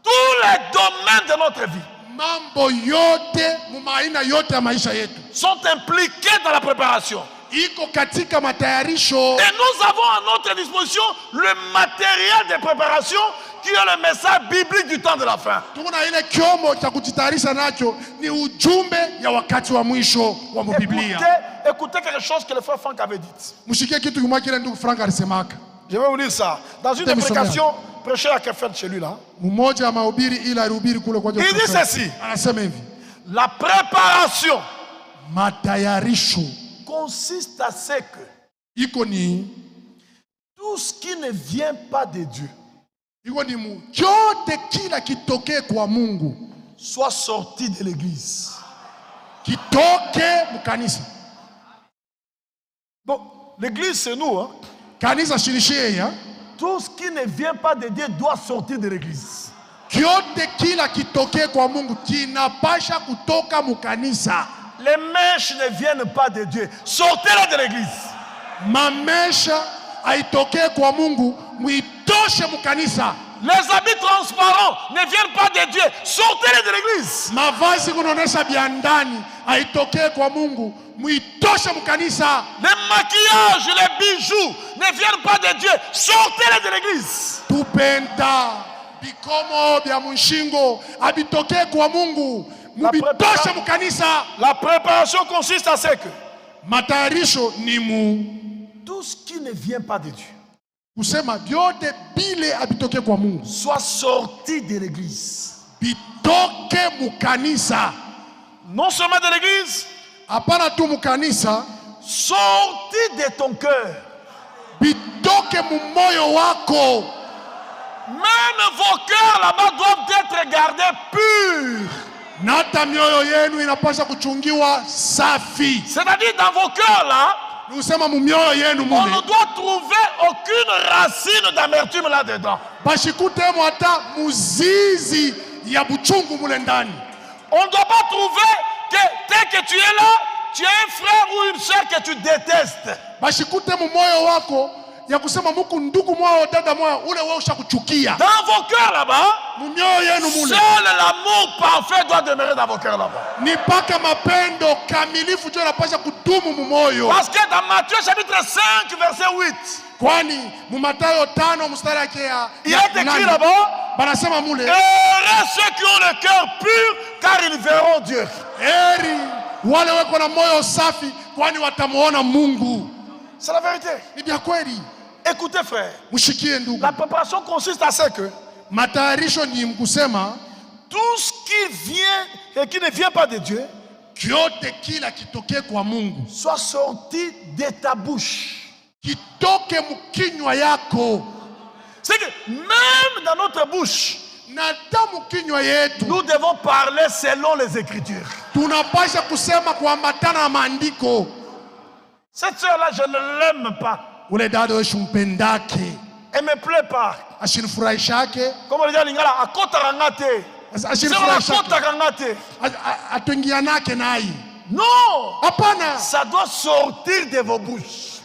S1: Tous les domaines de notre vie.
S2: Mambo yote, mumaina yote ya maisha yetu
S1: sont impliqués dans la préparation.
S2: Iko katika matayarisho.
S1: Et nous avons à notre disposition le matériel de préparation qui est le message biblique du temps de la fin.
S2: Tuna ile kiomo cha kujitayarisha nacho ni ujumbe ya wakati wa mwisho wa Biblia.
S1: Écoutez quelque chose que le frère Franck avait dit.
S2: Mushikie kitu kimoja kile ndugu Frank alisemaka.
S1: Je vais vous dire ça. Dans une prédication prêchée à quelqu'un de chez lui là.
S2: Il
S1: dit ceci. La préparation consiste à ce que tout ce qui ne vient pas de Dieu soit sorti de l'église. Bon, l'église c'est nous, hein. Tout ce qui ne vient pas de Dieu doit sortir de l'église. Les mèches ne viennent pas de Dieu. Sortez-les de l'église. Les habits transparents ne viennent pas de Dieu. Sortez-les de l'église. Les maquillages, les bijoux ne viennent pas de Dieu. Sortez-les de l'église. La préparation consiste à ce que tout ce qui ne vient pas de Dieu soit sorti de l'église. Non seulement de l'église, sorti de ton cœur. Même vos cœurs là-bas doivent être gardés purs. C'est-à-dire dans vos cœurs là, on ne doit trouver aucune racine d'amertume là-dedans. On ne doit pas trouver que dès que tu es là, tu as un frère ou une soeur que tu détestes. Dans vos cœurs là-bas, seul l'amour parfait doit demeurer dans vos cœurs là-bas. Parce que dans Matthieu chapitre 5 verset 8, il est écrit là-bas, heureux ceux qui ont le cœur pur car ils verront Dieu. C'est la vérité. Écoutez frère, la préparation consiste à ce que tout ce qui vient et qui ne vient pas de Dieu soit sorti de ta bouche. C'est que même dans notre bouche, nous devons parler selon les Écritures. Cette soeur-là, je ne l'aime pas. Elle me plaît pas.
S2: Ashinifurahishake.
S1: Comme on dit à Lingala, akota rangate. Non, ça doit sortir de vos bouches.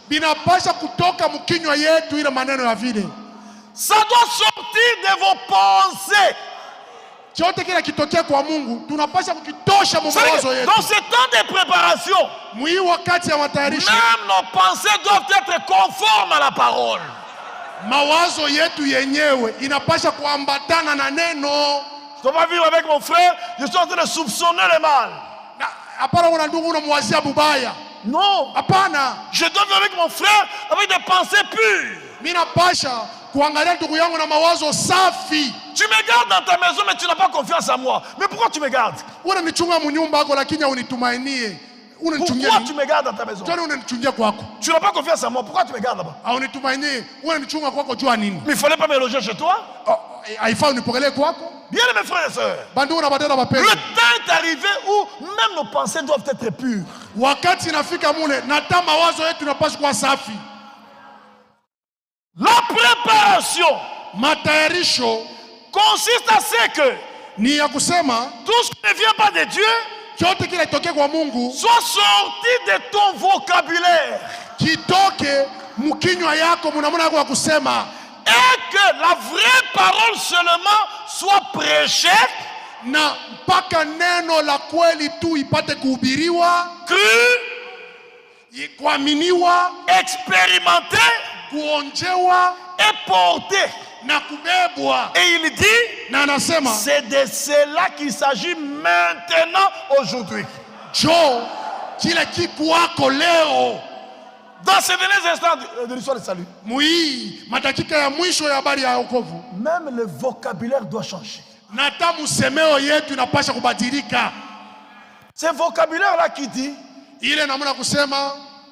S1: Ça doit sortir de vos pensées. Dans ce temps de préparation, même nos pensées doivent être conformes à la parole. Je dois vivre avec mon frère, je suis en train de soupçonner le mal. Non, je dois vivre avec mon frère avec des pensées pures. Tu me gardes dans ta maison, mais tu n'as pas confiance en moi. Mais pourquoi tu me gardes? Pourquoi tu me gardes dans ta maison? Tu n'as pas confiance en moi. Pourquoi tu me gardes là-bas? Mais il ne fallait pas me loger chez toi. Bien mes frères et sœurs, le temps est arrivé où même nos pensées doivent être pures. La préparation consiste à ce que tout ce qui ne vient pas de Dieu soit sorti de ton vocabulaire. Et que la vraie parole seulement soit prêchée, crue, expérimentée et portée. Et il dit, c'est de cela qu'il s'agit maintenant, aujourd'hui. Dans ces derniers instants de l'histoire du salut, même le vocabulaire doit changer. C'est vocabulaire-là qui dit,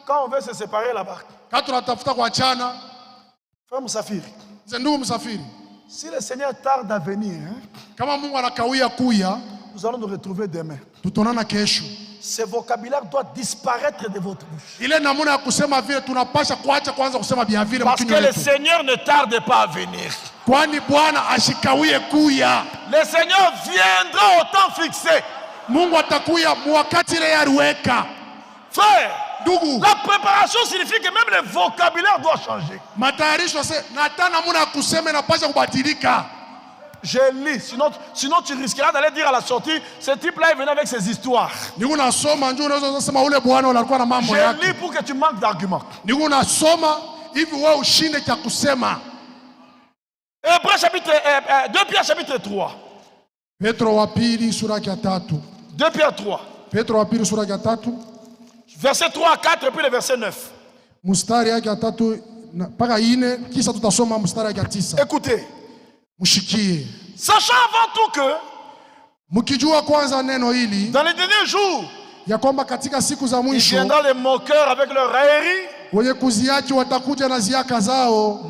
S1: quand on veut se séparer là-bas, frère Moussafiri, si le Seigneur tarde à venir, nous allons nous retrouver demain. Ce vocabulaire doit disparaître de votre bouche. Parce que le Seigneur ne tarde pas à venir. Le Seigneur viendra au temps fixé. Frère, la préparation signifie que même le vocabulaire doit changer. Je lis, sinon tu risqueras d'aller dire à la sortie, ce type-là est venu avec ses histoires. Je lis pour que tu manques d'arguments. 2 Pierre chapitre 3. 2 Pierre 3. Verset 3 à 4 et puis le verset 9. Écoutez. Sachant avant tout que dans les derniers jours, il viendra les moqueurs avec leur raillerie,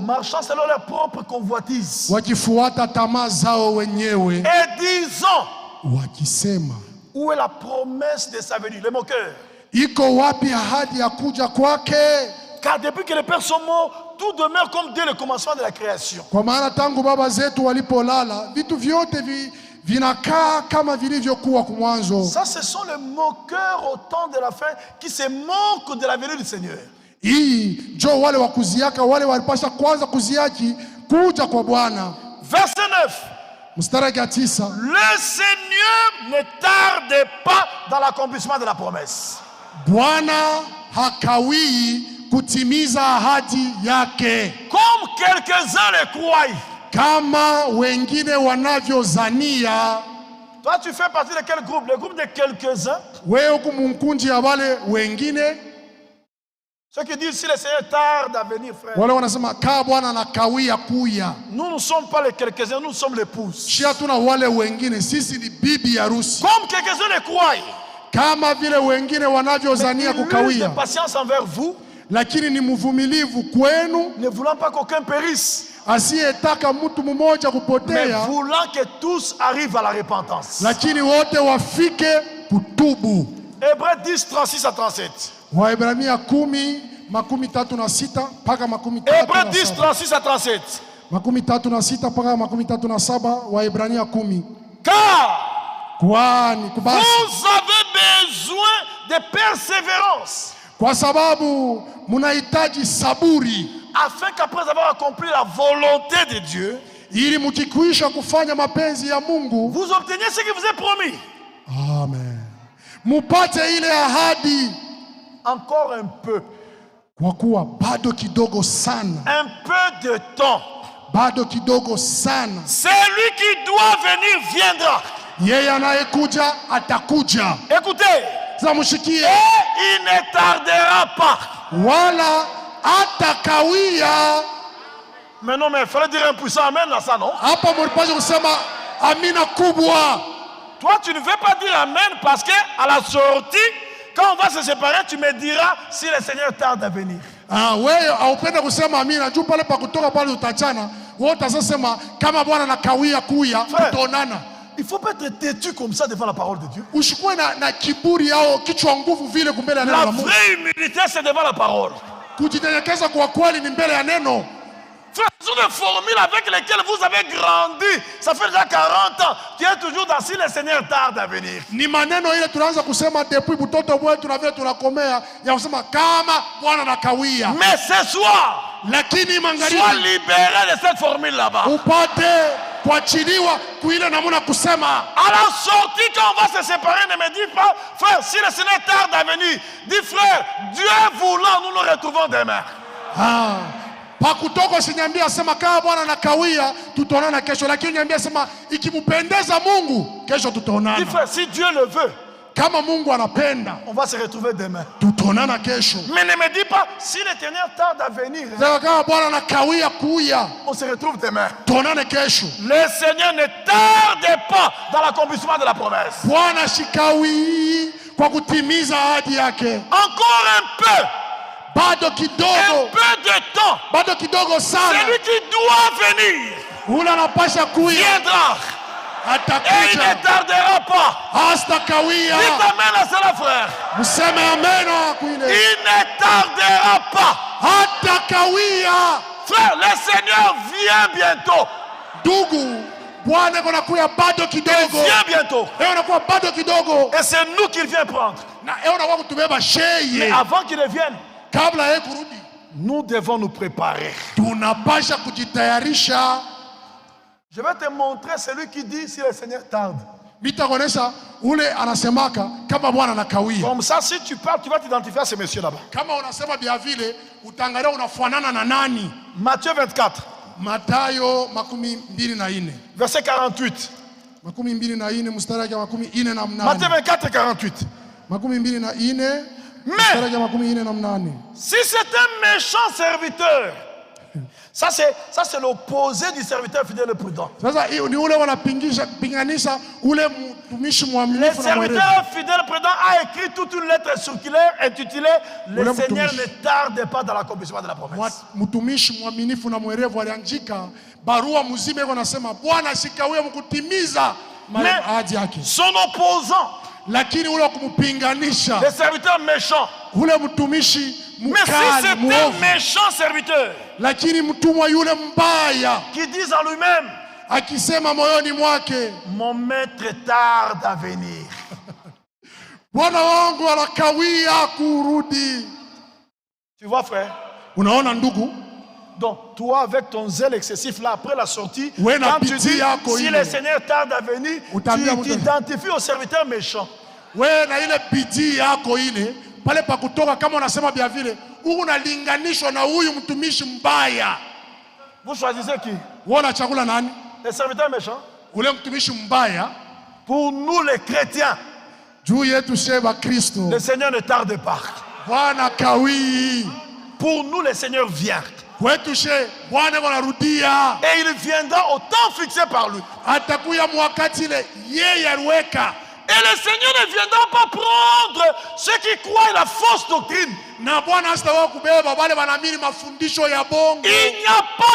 S1: marchant selon leur propre convoitise, et disant, où est la promesse de sa venue? Les moqueurs. Car depuis que les pères sont morts, tout demeure comme dès le commencement de la création. Ça, ce sont les moqueurs au temps de la fin qui se moquent de la venue du Seigneur. Verset 9. Le Seigneur ne tarde pas dans l'accomplissement de la promesse. Comme quelques-uns le croient. Toi, tu fais partie de quel groupe? Le groupe de quelques-uns. Ceux qui disent si le Seigneur tarde à venir, frère. Nous ne sommes pas les quelques-uns, nous sommes l'épouse. Comme quelques-uns le croient. Mais il use de patience envers vous, ne voulant pas qu'aucun périsse, mais voulant que tous arrivent à la repentance. Hébreux 10, 36 à 37.
S2: makumi tatu na sita mpaka makumi
S1: Hébreux 10, 36 à 37.
S2: Makumi tatu na sita mpaka makumi tatu na saba, Waebrania 10.
S1: Car
S2: vous
S1: avez besoin de persévérance.
S2: Kwa sababu munahitaji saburi,
S1: afin qu'après avoir accompli la volonté de Dieu,
S2: ili mkikwisha kufanya mapenzi ya Mungu,
S1: vous obteniez ce qui vous est promis.
S2: Amen. Mupate ile ahadi.
S1: Encore un peu.
S2: Kwa kuwa bado kidogo sana.
S1: Un peu de temps.
S2: Bado kidogo sana.
S1: Celui qui doit venir viendra.
S2: Yeye anayekuja atakuja.
S1: Écoutez.
S2: Zamushikie.
S1: Et il ne tardera pas.
S2: Wala atakawia.
S1: Mais non, mais il fallait dire un puissant amen là, ça, non?
S2: Hapa mlipaje kusema amina kubwa.
S1: Toi, tu ne veux pas dire amen parce que à la sortie, quand on va se séparer, tu me diras si le Seigneur tarde à venir.
S2: Ah, wewe haupenda kusema amina. Juu pale pa kutoka pale utachana. Wewe utasema kama Bwana anakawia kuya tutaonana.
S1: Il faut pas être têtu comme ça devant la parole de Dieu.
S2: Ushikwe na kiburi yao kichwa nguvu vile kumbele ya neno la Mungu.
S1: La vraie humilité c'est devant la parole.
S2: Kujinyenyekeza kwa kweli ni mbele ya neno.
S1: Frère, ce sont des formules avec lesquelles vous avez grandi. Ça fait déjà 40 ans. Tu es toujours dans si le Seigneur tarde à venir.
S2: Ni maneno ile tunaanza kusema depuis butoto wetu na vile tunakomea ya kusema kama Bwana anakawia.
S1: Mais ce soir,
S2: lakini magharibi,
S1: sois libéré de cette formule là-bas.
S2: Upate kuachiliwa kuile namuna kusema.
S1: À la sortie, quand on va se séparer, ne me dis pas, frère, si le Seigneur tarde à venir, dis frère, Dieu voulant, nous nous retrouvons demain.
S2: Pakutoko sinyambia sema kama Bwana anakawia tutaonana kesho, lakini niambia sema ikimupendeza Mungu kesho tutaonana.
S1: Dis frère, si Dieu le veut,
S2: kama Mungu anapenda,
S1: on va se retrouver demain.
S2: Tutaonana kesho.
S1: Mais ne me dis pas si l'Éternel tarde à venir.
S2: Kama Bwana anakawia kuya,
S1: on se retrouve demain.
S2: Tutaonana kesho.
S1: Le Seigneur ne tarde pas dans l'accomplissement de la promesse.
S2: Bwana shikawi kwa kutimiza ahadi yake.
S1: Encore un peu.
S2: Bado kidogo.
S1: Un peu de temps.
S2: Bado kidogo sana.
S1: Celui qui doit venir.
S2: Ule anapasha kuya.
S1: Viendra.
S2: Atakuja.
S1: Et il ne tardera pas.
S2: Hastakawia.
S1: Dites amen à cela, frère.
S2: Museme amen kuile.
S1: Il ne tardera pas.
S2: Hatakawia.
S1: Frère, le Seigneur vient bientôt.
S2: Ndugu, Bwana anakuja bado kidogo.
S1: Il vient bientôt.
S2: Bado kidogo.
S1: Et c'est nous qu'il vient prendre. Mais avant qu'il ne vienne, nous devons nous préparer. Je vais te montrer celui qui dit si le Seigneur tarde. Comme ça, si tu parles, tu vas t'identifier à ce monsieur là-bas. Matthieu 24. Verset 48. Matthieu 24 et 48. Mais si c'est un méchant serviteur, ça c'est l'opposé du serviteur fidèle et prudent. Le serviteur fidèle et prudent a écrit toute une lettre circulaire intitulée « Le Seigneur ne tarde pas dans l'accomplissement de la promesse ». Mais son opposant, le serviteur méchant, mais si c'est un méchant serviteur qui dit en lui-même, mon maître tarde à venir. Tu vois, frère? Donc, toi, avec ton zèle excessif, là, après la sortie, quand tu dis, si le Seigneur tarde à venir, tu t'identifies au serviteur méchant. Vous choisissez qui? Le serviteur méchant. Pour nous, les chrétiens, le Seigneur ne tarde pas. Pour nous, le Seigneur vient. Et il viendra au temps fixé par lui. Et le Seigneur ne viendra pas prendre ceux qui croient à la fausse doctrine. Il n'y a pas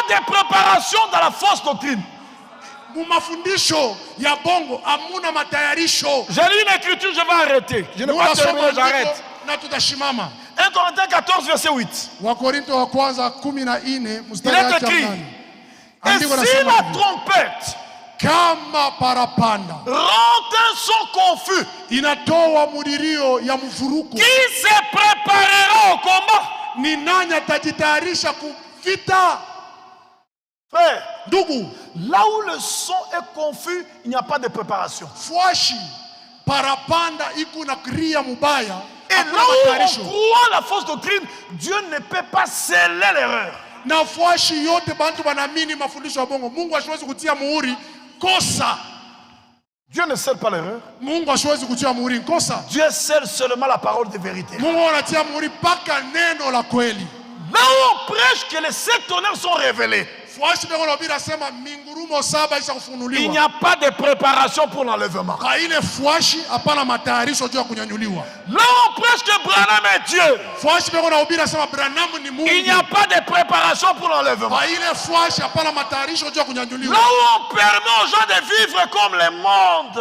S1: de préparation dans la fausse doctrine. J'ai lu une écriture, je vais arrêter. Je ne vais pas terminer, j'arrête. 1 Corinthiens 14 verset 8.
S2: Wakorintho wa kwanza 14
S1: Il
S2: mstari
S1: est
S2: wa
S1: écrit,
S2: 8.
S1: et si la trompette
S2: kama parapanda
S1: rend un son confus,
S2: inatoa mudirio ya mvuruko,
S1: qui se préparera au combat?
S2: ni nani atajitayarisha kuvita?
S1: Frère,
S2: ndugu,
S1: là où le son est confus, il n'y a pas de préparation.
S2: Fwashi parapanda iko na kria mubaya.
S1: Et là où on croit la fausse doctrine, Dieu ne peut pas sceller l'erreur.
S2: Na fwashi yote bantu banamini mafundisho ya bongo, Mungu hashwezi kutia muhuri kosa.
S1: Dieu ne scelle pas l'erreur.
S2: Mungu hashwezi kutia muhuri kosa.
S1: Dieu scelle seulement la parole de vérité.
S2: Mungu anatia muhuri paka neno la kweli.
S1: Là où on prêche que les 7 tonnerres sont révélés,
S2: il
S1: n'y a pas de préparation pour l'enlèvement. Là où on prêche que Branham est Dieu, il n'y a pas de préparation pour l'enlèvement. Là où on permet aux gens de vivre comme le monde,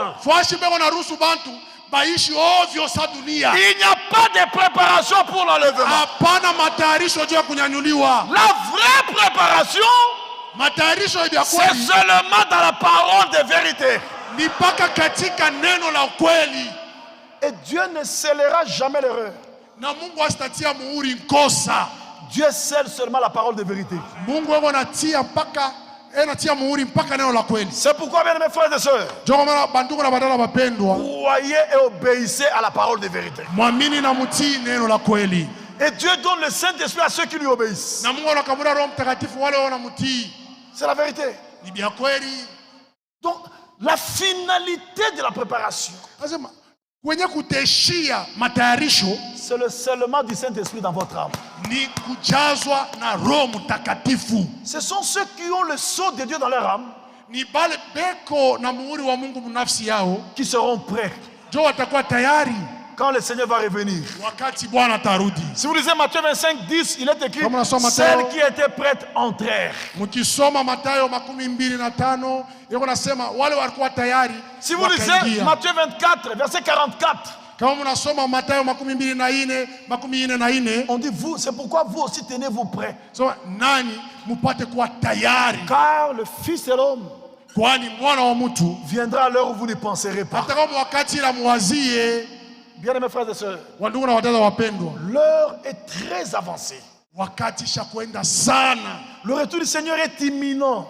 S1: il n'y a pas de préparation pour l'enlèvement. La vraie préparation, c'est seulement dans la parole de vérité. Et Dieu ne scellera jamais l'erreur. Dieu scelle seulement la parole de vérité. C'est pourquoi, bien mes frères et sœurs, croyez et obéissez à la parole de vérité. Et Dieu donne le Saint-Esprit à ceux qui lui obéissent. C'est la vérité. Donc, la finalité de la préparation, c'est le scellement du Saint-Esprit dans votre âme. Ce sont ceux qui ont le sceau de Dieu dans leur âme qui seront prêts quand le Seigneur va revenir. Si vous lisez Matthieu 25, 10, il est écrit, celles qui étaient prêtes entrèrent. Si vous lisez Matthieu 24, verset 44, on dit, vous, c'est pourquoi vous aussi tenez-vous prêts. Car le Fils de l'homme viendra à l'heure où vous ne penserez pas. Bien aimés frères et sœurs, l'heure est très avancée. Le retour du Seigneur est imminent.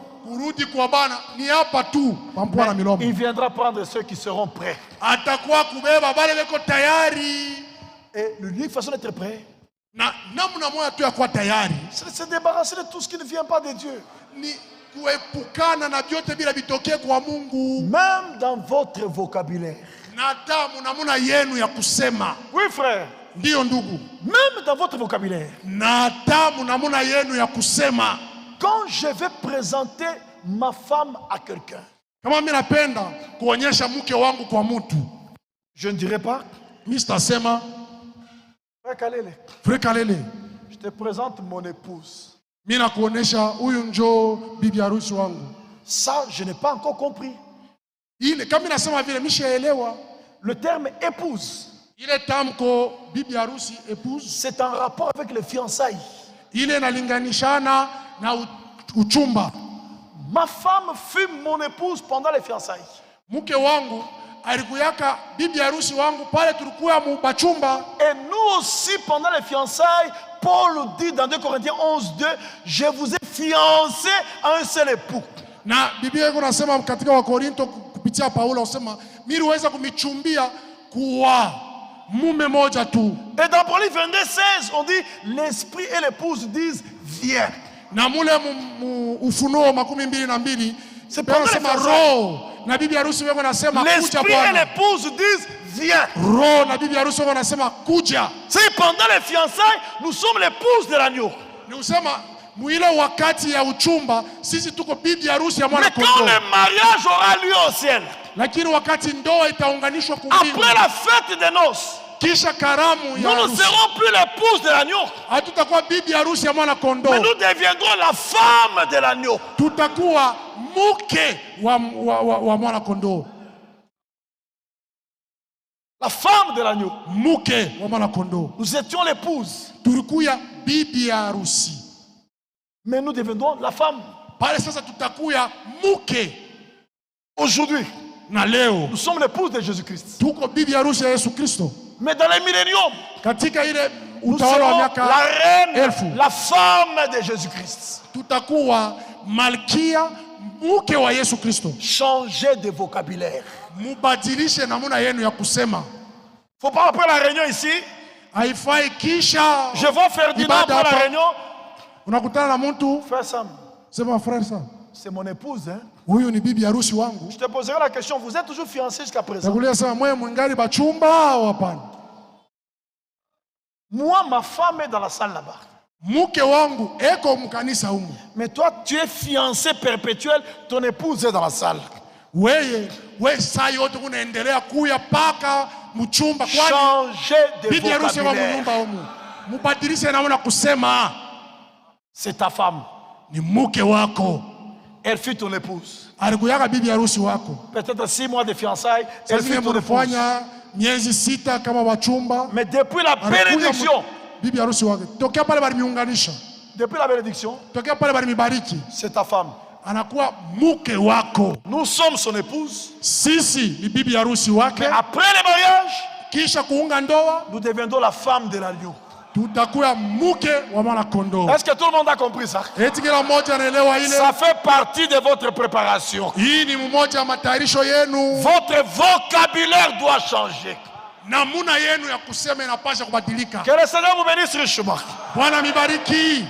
S1: Il viendra prendre ceux qui seront prêts. Et l'unique façon d'être prêt, c'est de se débarrasser de tout ce qui ne vient pas de Dieu. Même dans votre vocabulaire. Oui, frère. Même dans votre vocabulaire. Quand je vais présenter ma femme à quelqu'un, je ne dirai pas, Frère Kalele, je te présente mon épouse. Ça, je n'ai pas encore compris. Le terme épouse, c'est en rapport avec les fiançailles. Ma femme fut mon épouse pendant les fiançailles. Et nous aussi pendant les fiançailles, Paul dit dans 2 Corinthiens 11, 2, je vous ai fiancé à un seul époux. Et dans Proverbe 22, 16, on dit l'esprit et l'épouse disent viens. C'est pendant les fiançailles. L'esprit et l'épouse disent viens. C'est pendant les fiançailles, nous sommes l'épouse de l'agneau. Mais quand le mariage aura lieu au ciel, après la fête des noces, nous ne serons plus l'épouse de l'agneau, mais nous deviendrons la femme de l'agneau. La femme de l'agneau.
S2: Mke wa mwana kondoo.
S1: Nous étions l'épouse.
S2: Tulikuya bibi ya harusi.
S1: Mais nous devenons la femme.
S2: Pale sasa tutakuya mke.
S1: Aujourd'hui,
S2: na leo
S1: nous sommes l'épouse de Jésus-Christ.
S2: Tuko bibi harusi ya Yesu Kristo.
S1: Mais dans les milléniums,
S2: katika ile
S1: nous serons la reine, la femme de Jésus-Christ.
S2: Tutakuwa malkia mke wa Yesu Kristo.
S1: Changez de vocabulaire.
S2: Mubadilishe namuna yenu ya kusema.
S1: Faut pas après la réunion ici.
S2: Haifai kisha.
S1: Je vais faire du après la réunion.
S2: Unakutana na mtu.
S1: Frère Sam.
S2: C'est mon frère Sam.
S1: C'est mon épouse, hein.
S2: Huyu ni bibi harusi wangu.
S1: Je te poserai la question, vous êtes toujours fiancé jusqu'à présent?
S2: Nakuuliza sema mwe mwingali bachumba au hapana?
S1: Moi, ma femme est dans la salle là-bas.
S2: Mke wangu eko mkanisa humu.
S1: Mais toi, tu es fiancé perpétuel, ton épouse est dans la salle.
S2: We saa yote unaendelea kuya paka mchumba kwani.
S1: Changer de
S2: bibi harusi wa mnyumba humu. Mubadilishe namna kusema.
S1: C'est ta femme.
S2: Ni mke wako.
S1: Elle fut ton épouse.
S2: Alikuyaka bibi harusi wako.
S1: Peut-être 6 mois de fiançailles, elle fut ton épouse.
S2: Miezi 6 kama wachumba.
S1: Mais depuis la bénédiction,
S2: bibi harusi wako. Tokea pale bali miunganisha.
S1: Depuis la bénédiction,
S2: tokea pale bali mibariki.
S1: C'est ta femme.
S2: Anakuwa mke wako.
S1: Nous sommes son épouse.
S2: Sisi ni bibi harusi wake.
S1: Mais après le mariage,
S2: kisha kuunga ndoa,
S1: nous deviendrons la femme de l'agneau.
S2: Tutakuwa mke wa mwana kondoo.
S1: Est-ce que tout le monde a compris ça?
S2: Eti kila mmoja anaelewa ile?
S1: Ça fait partie de votre préparation.
S2: Hii ni mmoja matayarisho yenu.
S1: Votre vocabulaire doit changer.
S2: Namuna yenu ya kusema inapaswa kubadilika.
S1: Que le Seigneur vous bénisse richement.
S2: Bwana mibariki.